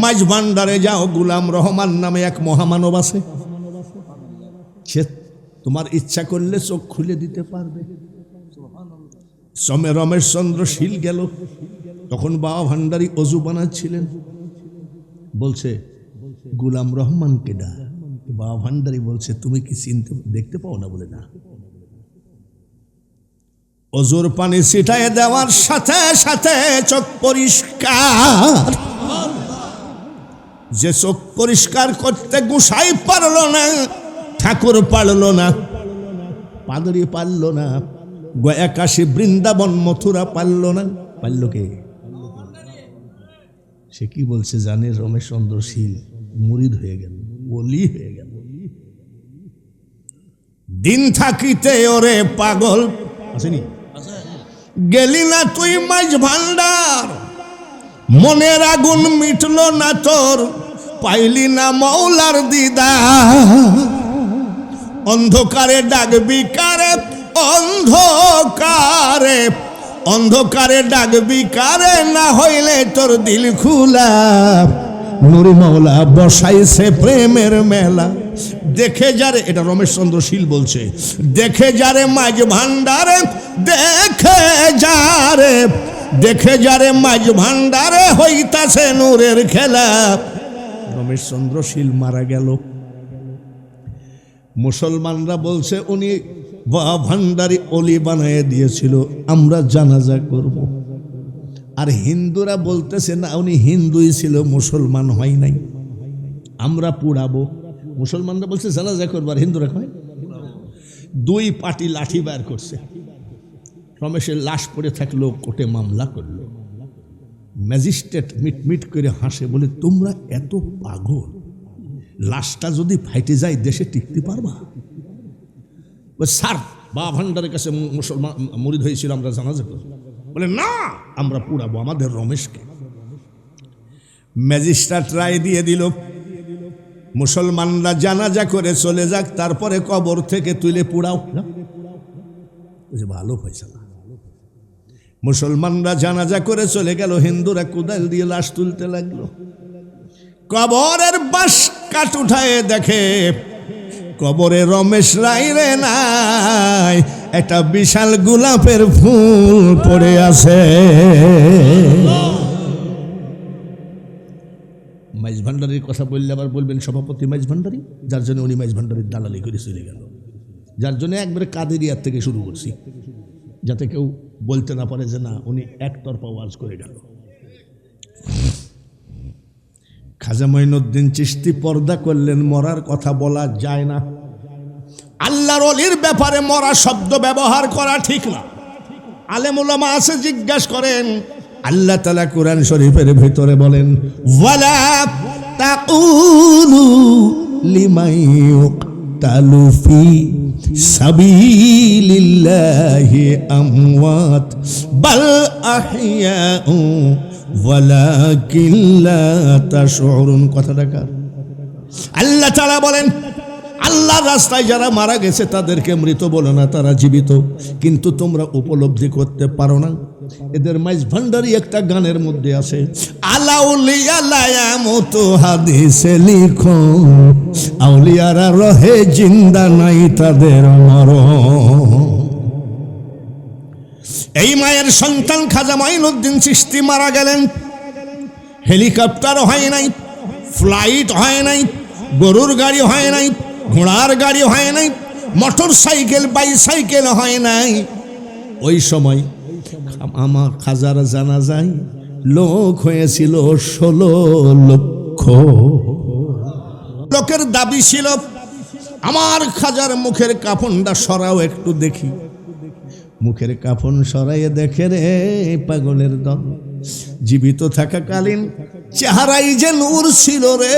Speaker 1: মাইজ ভান্ডারে যাও, গুলাম রহমান নামে এক মহামানব আছে, সে তোমার ইচ্ছা করলে চোখ খুলে দিতে পারবে। সমে রমেশ চন্দ্র শীল গেল, তখন বাবা ভান্ডারী অজু বানাচ্ছিলেন, বলছে গুলাম রহমানকে ডা। বাবা ভান্ডারী বলছে তুমি কি চিনতে দেখতে পাও না? বলে না। অজুর পানি ছিটায় দেওয়ার সাথে সাথে চোখ পরিষ্কার। যে চোখ পরিষ্কার করতে গোসাই পারল না, ঠাকুর পারল না, পাদরি পারল না, গয়া, কাশী, বৃন্দাবন, মথুরা পারল না, পারল কে? সে কি বলছে জানে? রমেশ চন্দ্র শীল মুরিদ হয়ে গেল, ওলি হয়ে গেল। দিন থাকিতে ওরে পাগল আসেনি, গেলি না তুই মাইজ ভান্ডার, মনের আগুন মিটল না তোর, পাইলি না মৌলার দিদার। অন্ধকারে ডাকবি কারে, অন্ধকারে, অন্ধকারে ডাকবি কারে, না হইলে তোর দিল খুলা। নুরি মৌলা বসাইছে প্রেমের মেলা, দেখে যারে, এটা রমেশ চন্দ্র শীল বলছে, দেখে যারে মাইজ ভান্ডারে, দেখে যারে, দেখে যারে মাইজ ভান্ডারে হইতাছে নূরের খেলা। রমেশ চন্দ্র শীল মারা গেল। মুসলমানরা বলছে উনি বাবা ভান্ডারী অলি বানিয়ে দিয়েছিল, আমরা জানাজা করব। আর হিন্দুরা বলতেছে না, উনি হিন্দুই ছিল, মুসলমান হয় নাই, আমরা পুড়াবো। মুসলমানরা বলছে জানাজা করবো, আর হিন্দুরা কয় দুই পার্টি লাঠি বার করছে। রমেশের লাশ পড়ে থাকলো, কোর্টে মামলা করলো। ম্যাজিস্ট্রেট মিটমিট করে হাসে, বলে তোমরা এত পাগল, লাশটা যদি ফাইটে যায় দেশে টিকতে পারবা? স্যার বাবা ভান্ডারের কাছে মুসলমান মুরিদ হয়েছিল, আমরা জানাজা করব। বলে না, আমরা পুড়াবো আমাদের রমেশকে। ম্যাজিস্ট্রেট রায় দিয়ে দিল, মুসলমানরা জানাজা করে চলে যাক, তারপরে কবর থেকে তুলে পুড়াও। ভালো ফয়সালা। মুসলমানরা জানাজা করে চলে গেল, হিন্দুরা কোদাল দিয়ে লাশ তুলতে লাগলো। কবরের বাঁশ কাঠ উঠায় দেখে কবরে রমেশ রায় রে নাই, একটা বিশাল গোলাপের ফুল পড়ে আছে। মাইজ ভান্ডারির কথা বললে আবার বলবেন সভাপতি মাইজ ভান্ডারি, যার জন্য উনি মাইজ ভান্ডারির দালালি করে চলে গেল, যার জন্য একবারে কাদেরিয়ার থেকে শুরু করছি, যাতে কেউ বলতে না পারে যে না উনি একতরফা ওয়াজ করে গেল। খাজা মঈনুদ্দিন চিশতি পর্দা করলেন, মরার কথা বলা যায় না, আল্লাহর ওলির ব্যাপারে মরা শব্দ ব্যবহার করা ঠিক না। আলেম উলামা আছে, জিজ্ঞাসা করেন, আল্লাহ তাআলা কোরআন শরীফের ভিতরে বলেন ওয়ালা তাকুলু লিমান ইউকতালু ফি সাবিলিল্লাহি আমওয়াত বাল আহইয়াউ ওয়ালাকিন লা তাশউরুন। কথাটা কার? আল্লাহ তাআলা বলেন আল্লাহর রাস্তায় যারা মারা গেছে তাদেরকে মৃত বলো না, তারা জীবিত, কিন্তু তোমরা উপলব্ধি করতে পারো না। এদের মাইজ ভান্ডারি একটা গানের মধ্যে আছে, আলাউলিয়া লায়ামুতু হাদিসে লিখো, আউলিয়ারা রহে জিন্দা নাই তাদের মরণ। এই মায়ের সন্তান খাজা মঈনুদ্দিন চিশতি মারা গেলেন, হেলিকপ্টার হয় নাই, ফ্লাইট হয় নাই, গরুর গাড়ি হয় নাই, ঘোড়ার গাড়ি হয় নাই, মোটর সাইকেল বাইসাইকেল হয় নাই। ওই সময় আমার খাজার জানাজায় লোক হয়েছিল 16 লক্ষ। লোকের দাবি ছিল আমার খাজার মুখের কাফনটা সরাও একটু দেখি। মুখের কাফন সরাইয়ে দেখে রে পাগলের দল, জীবিত থাকাকালীন চেহারাই যে নূর ছিল রে,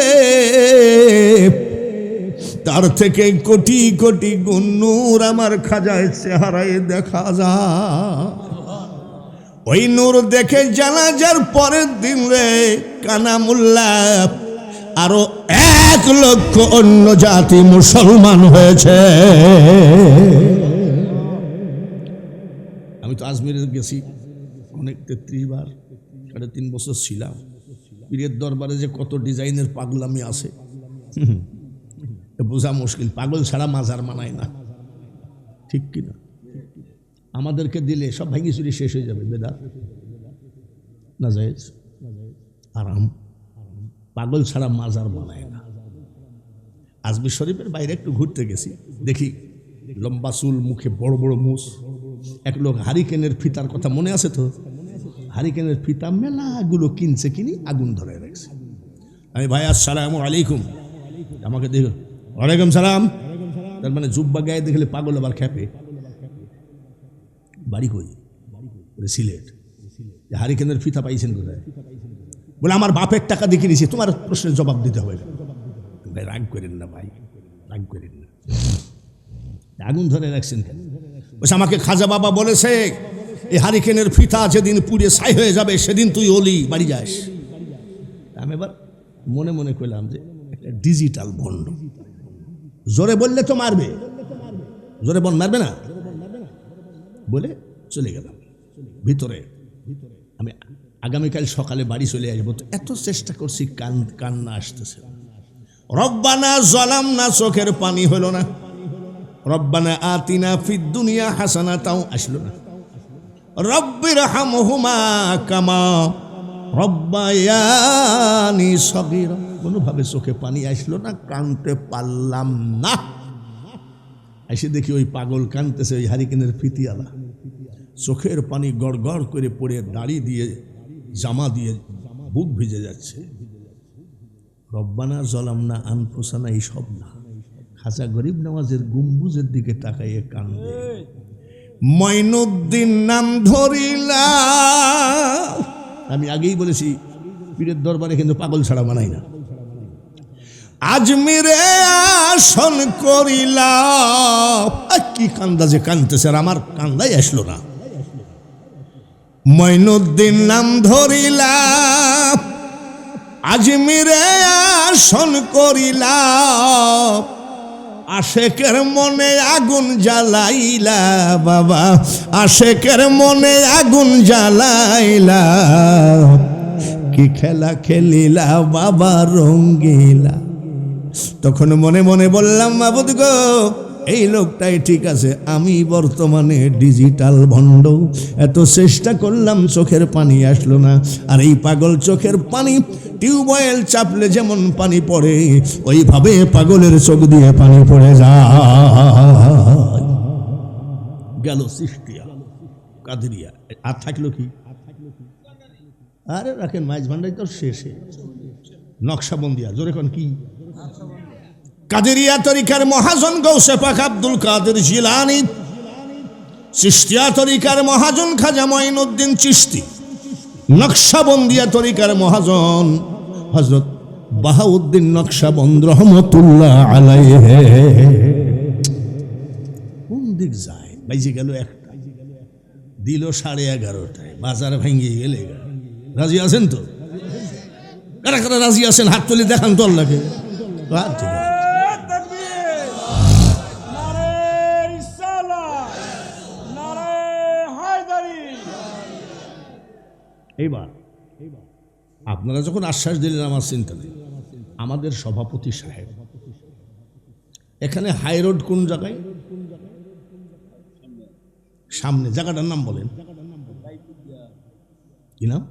Speaker 1: তার থেকে কোটি কোটি গুণ নূর আমার খাজায় চেহারায় দেখা যায়। ওই নূর দেখে জানাজার পরের দিন রে কানামুল্লাহ আরো 1 লক্ষ অন্য জাতি মুসলমান হয়েছে। আমি তো আজমিরে গেছি অনেক 33 বার, 3.5 বছর ছিলাম। পীরের দরবারে যে কত ডিজাইনের পাগলামি আছে বোঝা মুশকিল। পাগল ছাড়া মাজার মানায় না, ঠিক কিনা? আমাদেরকে দিলে সব ভাঙি চুরি শেষ হয়ে যাবে। বেদাত না জায়েজ, আরাম। পাগল ছাড়া মাজার মানায় না। আজমির শরীফের বাইরে একটু ঘুরতে গেছি, দেখি লম্বা চুল, মুখে বড় বড় মুছ, এক লোক হারিকেনের ফিতার কথা মনে আছে তো? হারিকেনের ফিতা মেলাগুলো কিনছে, কিনি আগুন ধরে রাখছে। আমি ভাই আসসালামু আলাইকুম, আমাকে দেখো ওয়ালাইকুম সালাম। তার মানে জুব্বা গায়ে দেখলে পাগল আবার খেপে। বাড়ি কই? সিলেট। হারিকেনের ফিতা পাইছেন কোথায়? বলে আমার বাপের টাকা দেখে নিয়েছি, তোমার প্রশ্নের জবাব দিতে হবে। ভাই রাগ করেন না ভাই, রাগ করেন না। আগুন ধরে রাখছেন কেন? বলছে আমাকে খাজা বাবা বলেছে এই হারিকেনের ফিতা যেদিন পুড়ে ছাই হয়ে যাবে সেদিন তুই ওলি বাড়ি যাস। আমি এবার মনে মনে কইলাম যে একটা ডিজিটাল ভণ্ড, জোরে বললে তো মারবে, জোরে বল মারবে না বলে চলে গেলাম ভিতরে। আমি আগামীকাল সকালে বাড়ি চলে আসবো, তো এত চেষ্টা করছি কান্না আসতেছে। রব্বানা যালামনা, চোখের পানি হলো না। রব্বানা আতিনা ফিদ দুনিয়া হাসানা, তাও আসলো না। রব্বির হামহুমা কামা রব্বায়ানি সগীরা, কোনোভাবে চোখে পানি আসলো না, কানতে পারলাম না। এসে দেখি ওই পাগল কানতেছে, ওই হারিকেনের ফিতিয়ালা, চোখের পানি গড় গড় করে পড়ে দাড়ি দিয়ে জামা দিয়ে বুক ভিজে যাচ্ছে। রব্বানা যালামনা আনফুসানা এই সব না, খাজা গরিব নওয়াজের গম্বুজের দিকে তাকাইয়ে কান্দে। মঈনুদ্দিন নাম ধরিলা, আমি আগেই বলেছি পীরের দরবারে কিন্তু পাগল ছাড়া মানাই না। আজমিরে আসন করিলা, কি কান্দা যে কান্দতেছে, আর আমার কান্দাই আসলো না। মঈনুদ্দিন নাম ধরিলা, আজমিরে আসন করিলা, আশেকের মনে আগুন জ্বালাইলা বাবা, আশেকের মনে আগুন জ্বালাইলা, কি খেলা খেলিলা বাবা রঙ্গিলা। তখন মনে মনে বললাম মাবুদ গো, এই লোকটাই ঠিক আছে, আমি বর্তমানে ডিজিটাল ভণ্ড, এত চেষ্টা করলাম চোখের পানি আসলো না। আর এই পাগল চোখের পানি টিউবওয়েল চাপলে যেমন পানি পড়ে ওইভাবে পাগলের চোখ দিয়ে পানি পড়ে যায়। গেল চিশতিয়া কাদেরিয়া, আর থাকলো কি? আরে রাখেন, মাইজ ভান্ডারি তো শেষে। নকশাবন্দিয়া, জোরে কোন কি? কাদেরিয়া তরিকার মহাজন গৌসে পাক আব্দুল কাদের জিলানী, চিশতিয়া তরিকার মহাজন খাজা মঈনুদ্দিন চিশতি, নকশাবন্দিয়া তরিকার মহাজন হযরত বাহাউদ্দিন নকশবন্দ রহমতুল্লাহ আলাইহি। কোন দিক যায়? বাইজে গেল একটা, দিল 11:30টায়, বাজার ভেঙে গেলে। রাজি আছেন তো? কারা কারা রাজি আছেন হাত তুলে দেখান তো আল্লাহকে। ঠিক আছে, এইবার আপনারা যখন আশ্বাস দিলেন আমার চিন্তা নেই। আমাদের সভাপতি সাহেব এখানে হাই রোড কোন জায়গায়? সামনে জায়গাটার নাম বলেন, কি নাম?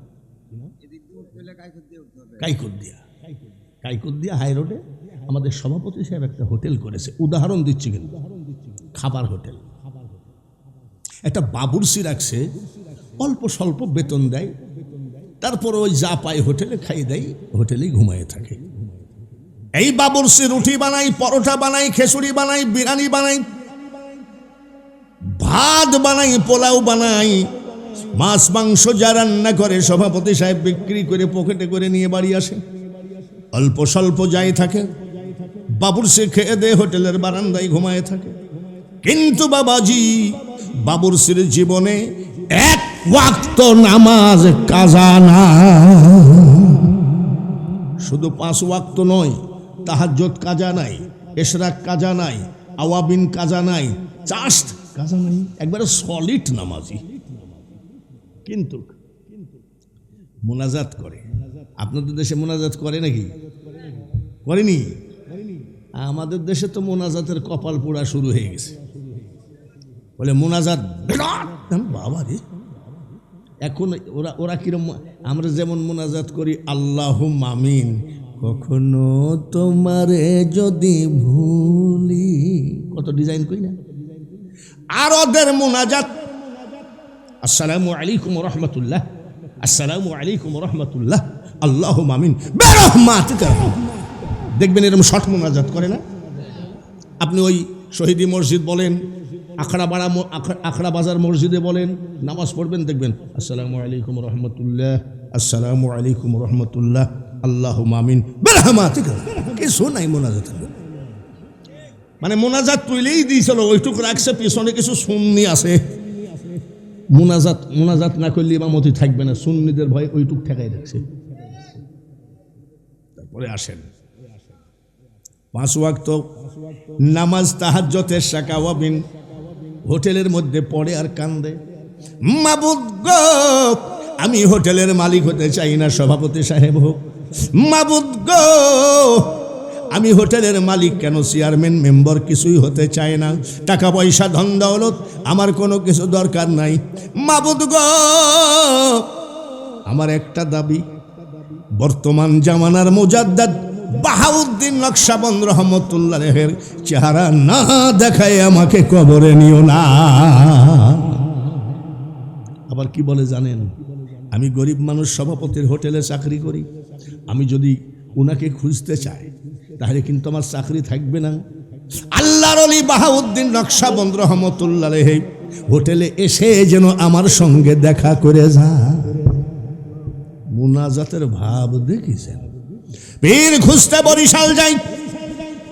Speaker 1: কাইকুদ্দিয়া হাই রোডে আমাদের সভাপতি সাহেব একটা হোটেল করেছে। উদাহরণ দিচ্ছি কিন্তু, খাবার হোটেল। একটা বাবুর্চি রাখছে, অল্প স্বল্প বেতন দেয়, তারপর ওই যা পায় হোটেলে খাই দেয়, হোটেলেই ঘুমায় থাকে। এই বাবুর্চি রুটি বানাই, পরোটা বানাই, খিচুড়ি বানাই, বিরিয়ানি বানাই, ভাত বানাই, পোলাও বানাই, মাছ মাংস যা রান্না করে সভাপতি সাহেব বিক্রি করে পকেটে করে নিয়ে বাড়ি আসে। অল্প স্বল্প যাই থাকে, বাবুর্চি খেয়ে দে হোটেলের বারান্দায় ঘুমায় থাকে। কিন্তু বাবাজি, বাবুর্চির জীবনে এক ওয়াক্ত নামাজ কাজা না। শুধু 5 ওয়াক্ত নয়, তাহাজ্জুদ কাজা নাই, ইশরাক কাজা নাই, আওয়াবিন কাজা নাই, জাস্ট কাজা নাই, একবারে সলিড নামাজি। কিন্তু মুনাজাত করে। আপনাদের দেশে মুনাজাত করে নাকি? করেনি? আমাদের দেশে তো মুনাজাতের কপাল পোড়া শুরু হয়ে গেছে। বলে মুনাজাত বিরাট, বাবা রে। এখন ওরা কিরম? আমরা যেমন মুনাজাত করি আল্লাহুম্মা আমিন, কখনো তোমারে যদি ভুলি, কত ডিজাইন করি না। আর ওদের মুনাজাত আসসালামু আলাইকুম ওয়া রাহমাতুল্লাহ, আসসালামু আলাইকুম ওয়া রাহমাতুল্লাহ, আল্লাহুম্মা আমিন বিরহমাতিকা। দেখবেন এরকম শর্ট মুনাজাত করে না। আপনি ওই শহীদি মসজিদ বলেন, আখড়া বাজার মসজিদে বলেন, নামাজ পড়বেন, দেখবেন আসসালামু আলাইকুম রহমতুল্লাহ, আসসালামু আলাইকুম রহমতুল্লাহ, আল্লাহুম্মা আমিন বিরহমাতিকা। কিছু নাই মোনাজাত। মানে মোনাজাত তুইলেই দিয়েছিল, ওইটুকু রাখছে, পিছনে কিছু সুন্নি আছে। মোনাজাত না করলে ইমামতি থাকবে না, সুন্নিদের ভয় ওইটুক ঠেকাই রাখছে। তারপরে আসেন 5 ওয়াক্ত নামাজ, তাহাজ্জুদের শাকাওয়াবিন হোটেলের মধ্যে পড়ে আর কান্দে, মাবুদ গো, আমি হোটেলের মালিক হতে চাই না, সভাপতি সাহেব হোক। মাবুদ গো, আমি হোটেলের মালিক কেন, চেয়ারম্যান মেম্বার কিছুই হতে চায় না। টাকা পয়সা ধন দৌলত আমার কোনো কিছু দরকার নাই। মাবুদ গো, আমার একটা দাবি, বর্তমান জামানার মুজাদ্দিদ বাহাউদ্দিন নকশবন্দ রহমতুল্লাহের চেহারা না দেখায় আমাকে কবরে নিও না। আবার কি বলে জানেন? আমি গরিব মানুষ, সভাপতির হোটেলে চাকরি করি, আমি যদি উনাকে খুঁজতে চাই তাহলে কিন্তু আমার চাকরি থাকবে না। আল্লাহর ওলি বাহাউদ্দিন নকশবন্দ রহমতুল্লাহ হোটেলে এসে যেন আমার সঙ্গে দেখা করে যায়। মুনাজাতের ভাব দেখেছেন? পীর খুঁজতে বরিশাল যাই,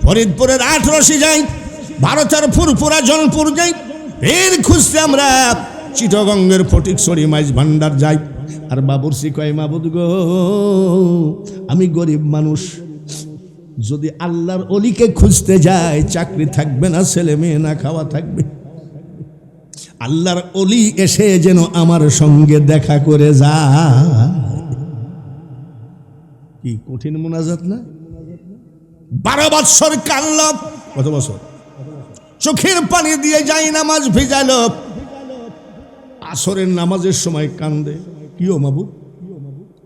Speaker 1: ফরিদপুরের ৮রশি যাই, ভারতের ফুরপুরা জলপুর যাই। পীর খুঁজতে আমরা চিটগঙ্গের ফটিকছড়ি মাইজ ভান্ডার যাই। আর বাবুর্চি কয়, মাবুদ গো, আমি গরিব মানুষ, যদি আল্লাহর অলিকে খুঁজতে যাই চাকরি থাকবে না, ছেলে মেয়ে না খাওয়া থাকবে। আল্লাহর অলি এসে যেন আমার সঙ্গে দেখা করে যায়। কি কঠিন মুনাজাত না? 12 বৎসর কাঁদল। কত বছর? চোখের পানি দিয়ে যাই নামাজ ভিজালো। আসরের নামাজের সময় কান্দে, কি ও মাবুদ,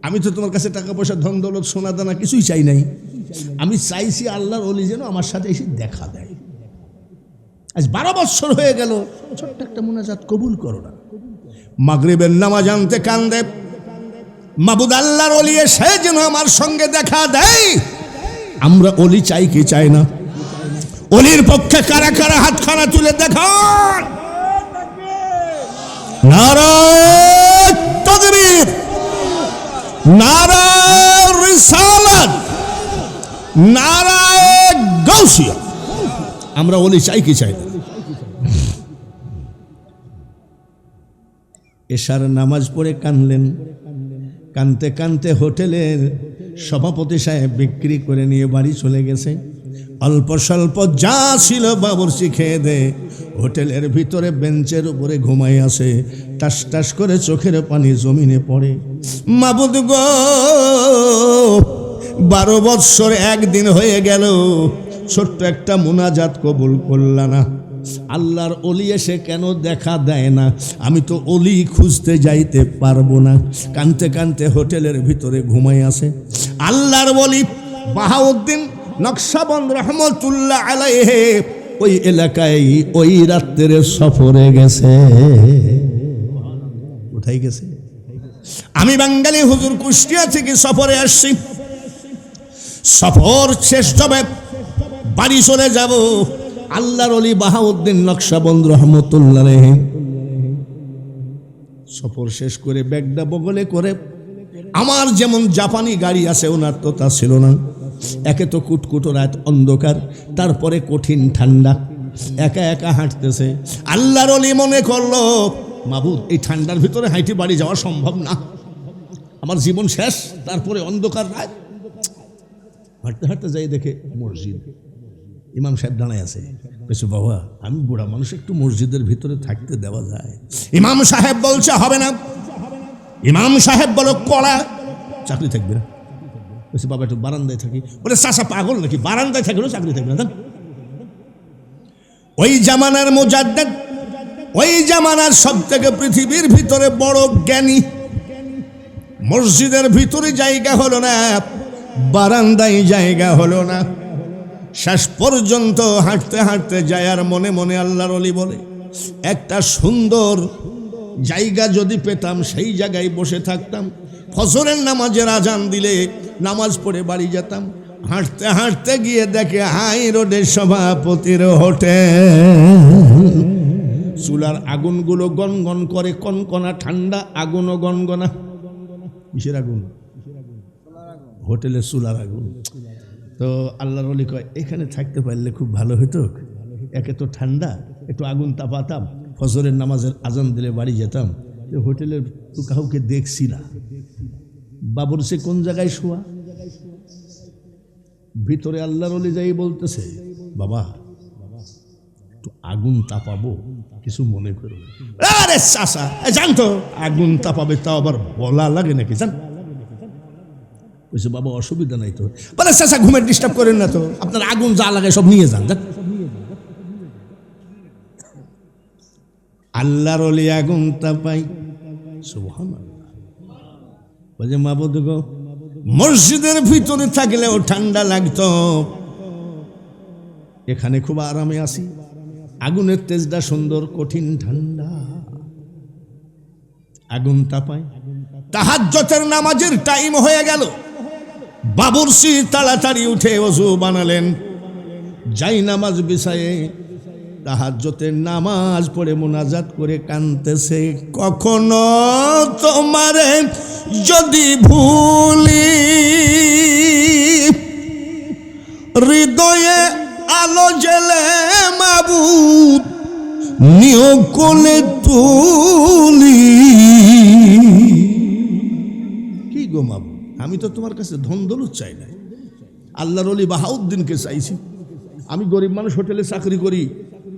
Speaker 1: আমি তো তোমার কাছে টাকা পয়সা ধন দৌলত সোনা দানা কিছুই চাই নাই, আমি চাইছি আল্লাহর ওলি যেন আমার সাথে এসে দেখা দেয়। আজ 12 বছর হয়ে গেল, ছোট্ট একটা মুনাজাত কবুল করো না। মাগরিবের নামাজ আনতে কান্দে, মাবুদ আল্লাহর ওলি এসে যেন আমার সঙ্গে দেখা দেয়। আমরা ওলি চাই কি চাই না? ওলির পক্ষে কারা কারা হাতখানা তুলে দেখান। নারায়ে তাকবীর, নারায়ে রিসালাত, নারায়ে গাউসিয়া। আমরা ওলি চাই কি চাই না? এশার নামাজ পড়ে কানলেন, কানতে কানতে হোটেলের সভাপতি সাহেব বিক্রি করে নিয়ে বাড়ি চলে গেছে। অল্প স্বল্প যা ছিল বাবুর্চি খেয়ে দে, হোটেলের ভিতরে বেঞ্চের উপরে ঘুমাই আসে, টাস টাস করে চোখের পানি জমিনে পড়ে। মাবুদ গো, 12 বৎসর একদিন হয়ে গেল, ছোট্ট একটা মুনাজাত কবুল করলা না। আল্লাহর ওলি এসে কেন দেখা দেয় না? আমি তো ওলি খুঁজতে যাইতে পারবো না। কানতে কানতে হোটেলের ভিতরে ঘুমাই আসে। আল্লাহর ওলি বাহাউদ্দিন নকশবন্দ রহমতুল্লাহ আলাইহি ওই এলাকায় ওই রাত্রে সফরে গেছে। কোথায় গেছে? আমি বাঙালি হুজুর কুষ্টিয়া থেকে সফরে আসছি। সফর শেষ হবে, বাড়ি চলে যাব। আল্লাহর ওলি বাহাউদ্দিন নকশবন্দ রহমতুল্লাহ আলাইহি সফর শেষ করে ব্যাগটা বগলে করে, আমার যেমন জাপানি গাড়ি আছে ওনার তো তা ছিল না। একে তো কুটকুটো রাত, অন্ধকার, তারপরে কঠিন ঠান্ডা, একা একা হাঁটতেছে। আল্লাহর ওলি মনে করলো, মাবুদ এই ঠান্ডার ভিতরে হাঁটে বাড়ি যাওয়া সম্ভব না, আমার জীবন শেষ। তারপরে অন্ধকার রাত, হাঁটতে হাঁটতে যাই দেখে মসজিদ, ইমাম সাহেব দাঁড়ায় আছে। বলছে, বাবা আমি বুড়া মানুষ, একটু মসজিদের ভিতরে থাকতে দেওয়া যায়? ইমাম সাহেব বলছে হবে না। ইমাম সাহেব বলো কড়া, চাকরি থাকবে না। বলছে, বাবা একটু বারান্দায় থাকি। বলে, চাষা পাগল নাকি, বারান্দায় থাকলেও চাকরি থাকবে না? ওই জামানার মুজাদ্দিদ, ওই জামানার সব থেকে পৃথিবীর ভিতরে বড় জ্ঞানী, মসজিদের ভিতরে জায়গা হলো না, বারান্দায় জায়গা হলো না। শেষ পর্যন্ত হাঁটতে হাঁটতে যায় আর মনে মনে আল্লাহর ওলি বলে, একটা সুন্দর জায়গা যদি পেতাম সেই জায়গায় বসে থাকতাম, ফজরের নামাজের আজান দিলে নামাজ পড়ে বাড়ি যেতাম। হাঁটতে হাঁটতে গিয়ে দেখে হাই রোডের সভাপতির হোটেল। চুলার আগুনগুলো গনগন করে, কনকনা ঠান্ডা, আগুনও গনগনা। কিসের আগুন? হোটেলের চুলার আগুন। তো আল্লাহর ওলি কয়, এখানে থাকতে পারলে খুব ভালো হতো, একে তো ঠান্ডা, একটু আগুন তাপাতাম, ফজরের নামাজের আজান দিলে বাড়ি যেতাম। হোটেলের তো কাউকে দেখছি না। বাবুর সে কোন জায়গায় শোয়া? ভিতরে আল্লাহর ওলি যাই বলতেছে, বাবা একটু আগুন তাপাবো, কিছু মনে করো। আরে চাচা জানতো আগুন তাপাবে, তাও আবার বলা লাগে নাকি? জান বলছে, বাবা অসুবিধা নাই তো। বলে, চাচা ঘুমের ডিস্টার্ব করেন না তো, আপনার আগুন যা লাগে সব নিয়ে যান। আল্লাহর ওলি আগুন তাপাই, সুবহানাল্লাহ। বলছে, মাবুদ গো, মসজিদের ভিতরে থাকলেও ঠান্ডা লাগতো, এখানে খুব আরামে আছি, আগুনের তেজটা সুন্দর, কঠিন ঠান্ডা, আগুন তাপাই। তাহাজ্জুদের নামাজের টাইম হয়ে গেল। বাবুর্চি তাড়াতাড়ি উঠে ওযু বানালেন, যাই নামাজ বিছায়ে তাহাজ্জুদের নামাজ পড়ে মুনাজাত করে কাঁদতেছে, কখনো তোমারে যদি ভুলি, হৃদয়ে আলো জেলে মাবুদ নিয়োগ কোলে তুলি। কি গো মাবুদ, আমি তো তোমার কাছে ধন দৌলত চাই না, আল্লাহর ওলি বাহাউদ্দিনকে চাইছি। আমি গরিব মানুষ, হোটেলে চাকরি করি,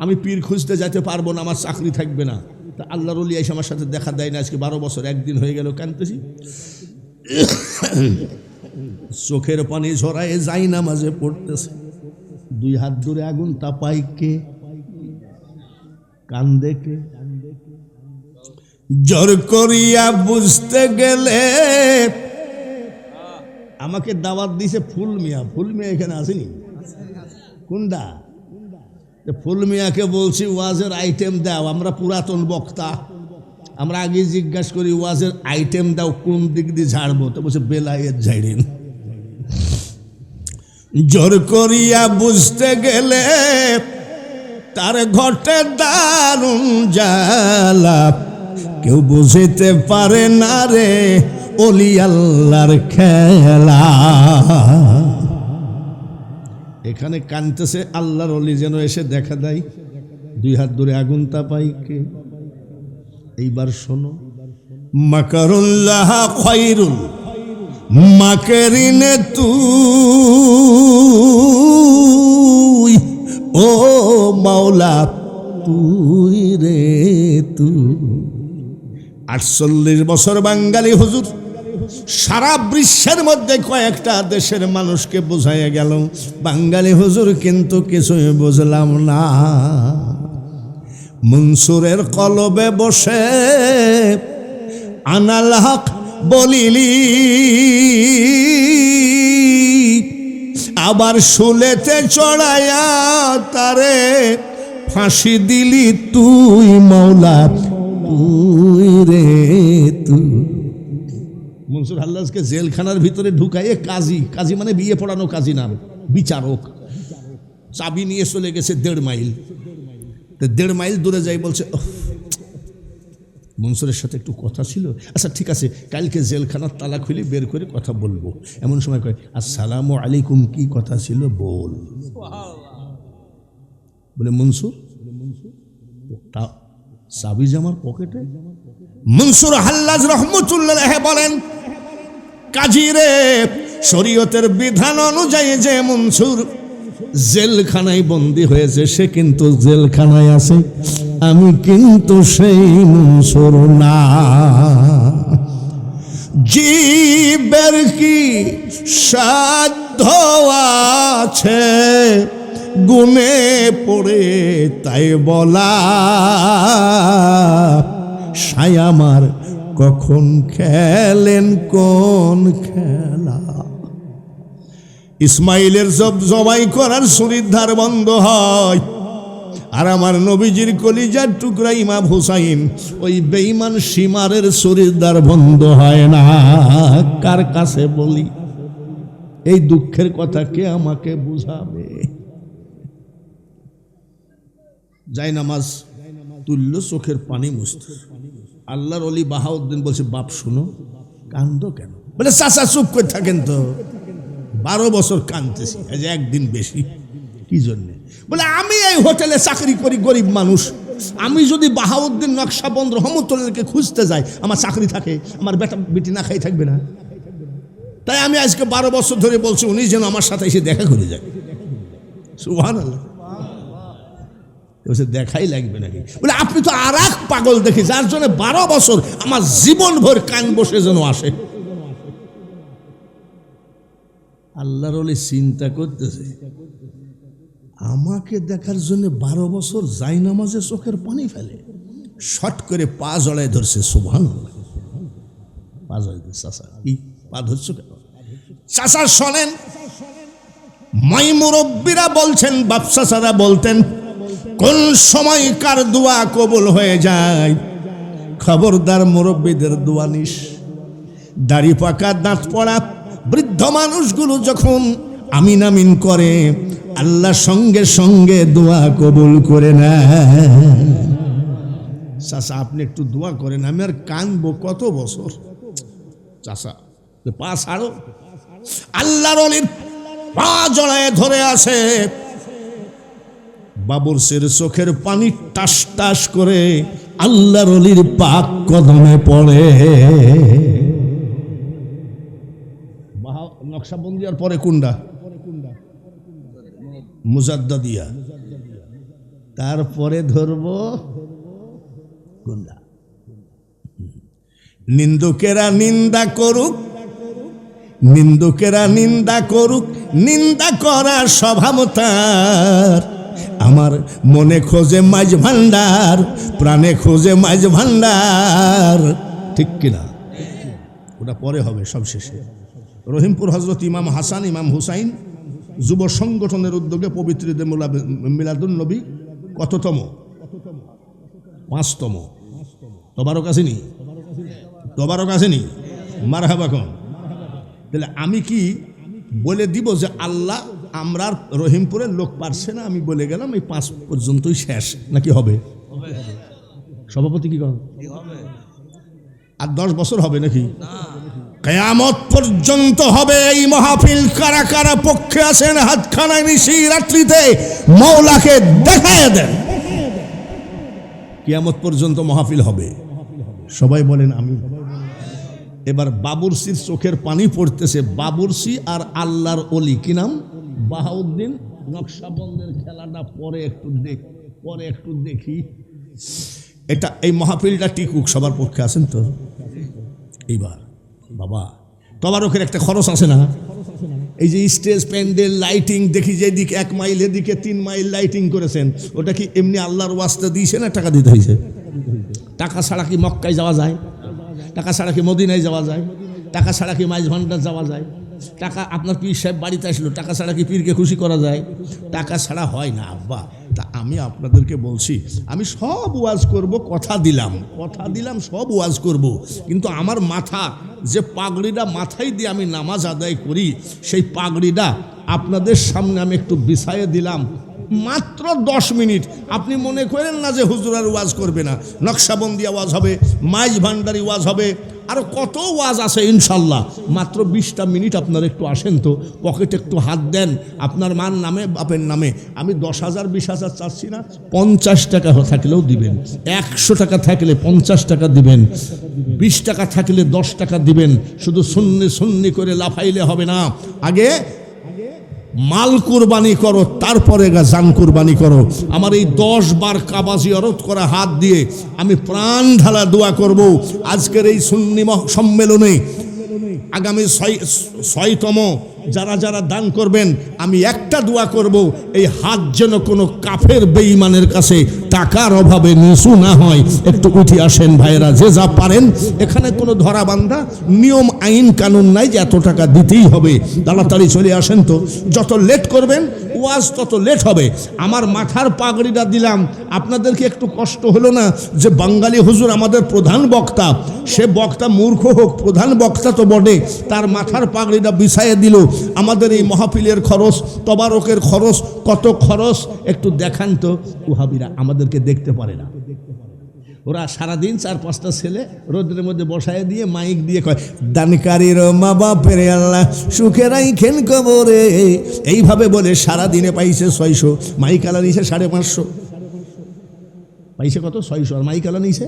Speaker 1: আমি পীর খুঁজতে যেতে পারবো না, আমার চাকরি থাকবে না। তা আল্লাহর ওলি এসে আমার সাথে দেখা দেয় না। আজকে 12 বছর একদিন হয়ে গেল কাঁদতেছি। চোখের পানি ঝরায় যাই নামাজে পড়তেছে, 2 হাত ধরে আগুন তাপাই কে? কান্দে কে? জোর করিয়া বুঝতে গেলে আমাকে দাওয়াত দিছে ফুল মিয়া। ফুল মিয়া এখানে আসেনি? কোনটা? ফুল মিয়াকে বলছি ওয়াজের আইটেম দাও, আমরা পুরাতন বক্তা, আমরা আগে জিজ্ঞাসা করি ওয়াজের আইটেম দাও কোন দিক দিয়ে ঝাড়বো, তো বলছে বেলায়েত ঝাড়েন। জোর করিয়া বুঝতে গেলে তার ঘটে দারুণ জ্বালা, কেউ বুঝিতে পারে না রে ওলি আল্লাহর খেলা। এখানে কানতেছে আল্লাহর ওলি যেন এসে দেখা দেয়, দুই হাত ধরে আগুন তাপাই কে। এইবার শোনো, মাকারুল্লাহ খায়রুল মাকেরিনে তুই, ও মাওলা তুই রে তুই। 48 বছর বাঙালি হুজুর সারা বিশ্বের মধ্যে কয়েকটা দেশের মানুষকে বোঝাইয়া গেল, বাঙালি হুজুর কিন্তু কিছুই বুঝলাম না। মনসুরের কলবে বসে আনাল হক বলিলি, আবার শুলেতে চড়াইয়া তারে ফাঁসি দিলি তুই মাওলা তুই রে তুই। মনসুর হাল্লাজকে জেলখানার ভিতরে ঢুকাইয়ে কাজী, কাজী মানে বিয়ে পড়ানো কাজী নাম, বিচারক, চাবি নিয়ে চলে গেছে 1.5 মাইল। 1.5 মাইল দূরে যাই বলছে মনসুরের সাথে একটু কথা ছিল, আচ্ছা ঠিক আছে কালকে জেলখানার তালা খুলে বের করে কথা বলবো। এমন সময় কয় আসসালামু আলাইকুম, কি কথা ছিল বল। বলে মনসুর চাবি জামার পকেটে। মনসুর হাল্লাজ রহমতুল্লাহ বলেন, কাজী রে, শরীয়তের বিধান অনুযায়ী যে মনসুর জেলখানায় বন্দী হয়েছে সে কিন্তু জেলখানায় আছে, আমি কিন্তু সেই মনসুর না। জীবের কি সাধ্য আছে গুনে পড়ে তাই বলা, সায়ামার কখন খেলেন কোন খেলা। ইসমাইলের জবাই করার ছুরির ধার বন্ধ হয়, আর আমার নবীজির কলিজার টুকরা ইমাম হুসাইন ওই বেঈমান সীমারের ছুরির ধার বন্ধ হয় না। কার কাছে বলি এই দুঃখের কথা, কে আমাকে বুঝাবে? যাই নামাজ তুললো, চোখের পানি মুছতে। আল্লাহর ওলি বাহাউদ্দিন বলছে, বাপ শুনো, কান্দো কেন? বলে চাচা চুপ করে থাকেন তো, 12 বছর কাঁদতেছি, আজ একদিন বেশি। কি জন্যে? বলে আমি এই হোটেলে চাকরি করি, গরিব মানুষ, আমি যদি বাহাউদ্দিন নকশবন্দ রহমতুল্লাহকে খুঁজতে যাই, আমার চাকরি থাকে, আমার বেটা বেটি না খাই থাকবে না। তাই আমি আজকে 12 বছর ধরে বলছি উনি যেন আমার সাথে এসে দেখা করে যায়। সুবহানাল্লাহ। দেখাই লাগবে নাকি? বলে আপনি তো আর এক পাগল দেখি, যার জন্য 12 বছর আমার জীবন ভর কান বসে যেন আসে। আল্লাহর ওলি চিন্তা করতেছে, আমাকে দেখার জন্য 12 বছর যাই নামাজে চোখের পানি ফেলে, শট করে পা জড়ায় ধরছে। সুবহানাল্লাহ। পা জড়ায় ধরছে। চাচা কি পা ধরছো কেন? চাচা শোনেন, মাই মুরব্বীরা বলছেন, বাপ চাচারা বলতেন, কোন সময় কার দোয়া কবুল হয়ে যায়, খবরদার মুরব্বীদের দোয়া নিস। দাড়ি পাকা দাঁত পড়া বৃদ্ধ মানুষগুলো যখন আমিন আমিন করে, আল্লাহ সঙ্গে সঙ্গে দোয়া কবুল করে নেয়। চাচা আপনি একটু দোয়া করেন, আমি আর কানবো কত বছর। চাচা পা ছাড়ো। আল্লাহর ওলির পা জড়ায় ধরে আছে। বাবুরসির চোখের পানি টাস টাস করে আল্লাহর ওলির পাক কদমে পড়ে। নকশবন্দিয়ার পরে কোনটা? মুজাদ্দাদিয়া। তারপরে ধরবো কোনটা? নিন্দুকেরা নিন্দা করুক, নিন্দুকেরা নিন্দা করুক, নিন্দা করার স্বভাব তার। আমার মনে খোঁজে মাঝ ভান্ডার, প্রাণে খোঁজে মাঝ ভান্ডার, ঠিক কিনা? ওটা পরে হবে সব শেষে। রহিমপুর হজরত ইমাম হাসান ইমাম হুসাইন যুব সংগঠনের উদ্যোগে পবিত্র ঈদে মিলাদুন নবী কততম? 5তম। তবারক আসেনি? তবারক আসেনি? মারহাবা কোন? তাহলে আমি কি বলে দিব যে আল্লাহ আমরা রহিমপুরের লোক পারছে না, আমি বলে গেলাম এই 5 পর্যন্তই শেষ, নাকি হবে? সভাপতি কি করেন? আর 10 বছর হবে নাকি? কিয়ামত পর্যন্ত হবে এই মাহফিল। কারা কারা পক্ষে আছেন হাতখানায় নিশি রাত্রিতে মওলাকে দেখায় দেন। কিয়ামত পর্যন্ত মাহফিল হবে, সবাই বলেন আমি। এবার বাবুরসির চোখের পানি পড়তেছে। বাবুরসি আর আল্লাহর ওলি কি নাম? বাহাউদ্দিন নকশবন্দের খেলাটা পরে একটু দেখি। এটা এই মাহফিলটা টিকুক, সবার পক্ষে আছেন তো? এইবার বাবা তবারকের একটা খরচ আছে না? এই যে স্টেজ প্যান্ডেল লাইটিং দেখি, যে দিকে 1 মাইল এদিকে 3 মাইল লাইটিং করেছেন, ওটা কি এমনি আল্লাহর ওয়াস্তে দিয়েছে না টাকা দিতে হয়েছে? টাকা ছাড়া কি মক্কায় যাওয়া যায়? টাকা ছাড়া কি মদিনায় যাওয়া যায়? টাকা ছাড়া কি মাইজ ভান্ডার যাওয়া যায়? টাকা আপনার পীর সাহেব বাড়িতে আসলো, টাকা ছাড়া কি পীরকে খুশি করা যায়? টাকা ছাড়া হয় না আব্বা। তা আমি আপনাদেরকে বলছি, আমি সব ওয়াজ করব, কথা দিলাম সব ওয়াজ করব, কিন্তু আমার মাথা যে পাগড়িটা মাথায় দিয়ে আমি নামাজ আদায় করি, সেই পাগড়িটা আপনাদের সামনে আমি একটু বিছাইয়ে দিলাম। মাত্র 10 মিনিট। আপনি মনে করেন না যে হুজুর আর ওয়াজ করবে না। নকশাবন্দি ওয়াজ হবে, মাইজ ভান্ডারি ওয়াজ হবে, আরো কত ওয়াজ আছে ইনশাল্লাহ। মাত্র 20টা মিনিট আপনারা একটু আসেন তো, পকেটে একটু হাত দেন, আপনার মার নামে বাপের নামে। আমি 10,000 20,000 চাচ্ছি না, 50 টাকা থাকলেও দিবেন, 100 টাকা থাকলে 50 টাকা দিবেন, 20 টাকা থাকলে 10 টাকা দিবেন। শুধু সুন্নি করে লাফাইলে হবে না। আগে মাল কুরবানি করো, তারপরে জান কুরবানি করো। আমার এই 10 বার কাবা জিয়ারত করা হাত দিয়ে আমি প্রাণ ঢালা দোয়া করব। আজকের এই সুন্নি সম্মেলনে আগামী 6তম যারা যারা দান করবেন, আমি একটা দোয়া করব, এই হাত যেন কোনো কাফের বেঈমানের কাছে টাকার অভাবে নিচু না হয়। একটু উঠে আসেন ভাইরা, যে যা পারেন। এখানে কোনো ধরা বান্ধা নিয়ম আইন কানুন নাই যে এত টাকা দিতেই হবে। তাড়াতাড়ি চলে আসেন তো, যত লেট করবেন ওয়াজ তত লেট হবে। আমার মাথার পাগড়িটা দিলাম, আপনাদেরকে একটু কষ্ট হলো না যে বাঙালি হুজুর আমাদের প্রধান বক্তা, সে বক্তা মূর্খ হোক, প্রধান বক্তা তো বটে, তার মাথার পাগড়িটা বিছাইয়ে দিল। আমাদের এই মাহফিলের খরচ, তবারকের খরচ, কত খরচ একটু দেখান তো। ওহাবিরা আমাদেরকে দেখতে পারে না, ওরা সারাদিন 4-5টা ছেলে রোদের মধ্যে বসায় দিয়ে মাইক দিয়ে কয়, দানকারীর মা বাপের আল্লাহ সুখে রাইখেন কবরে। এইভাবে বলে সারাদিনে পাইছে 600, মাইক আলা নিছে 550। পাইছে কত? 600। আর মাইক আলা নিছে।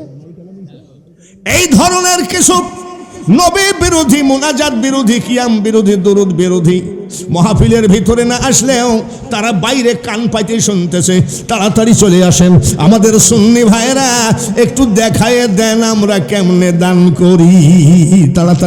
Speaker 1: এই ধরনের কিছু নবী বিরোধী, মুনাজাত বিরোধী, কিয়াম বিরোধী, দুরুদ বিরোধী মাহফিলের ভিতরে না আসলেও তারা বাইরে কান পাইতে শুনতেছে। তাড়াতাড়ি চলে আসেন আমাদের সুন্নি ভাইরা, একটু দেখায় দেন আমরা কেমনে দান করি। তাড়াতাড়ি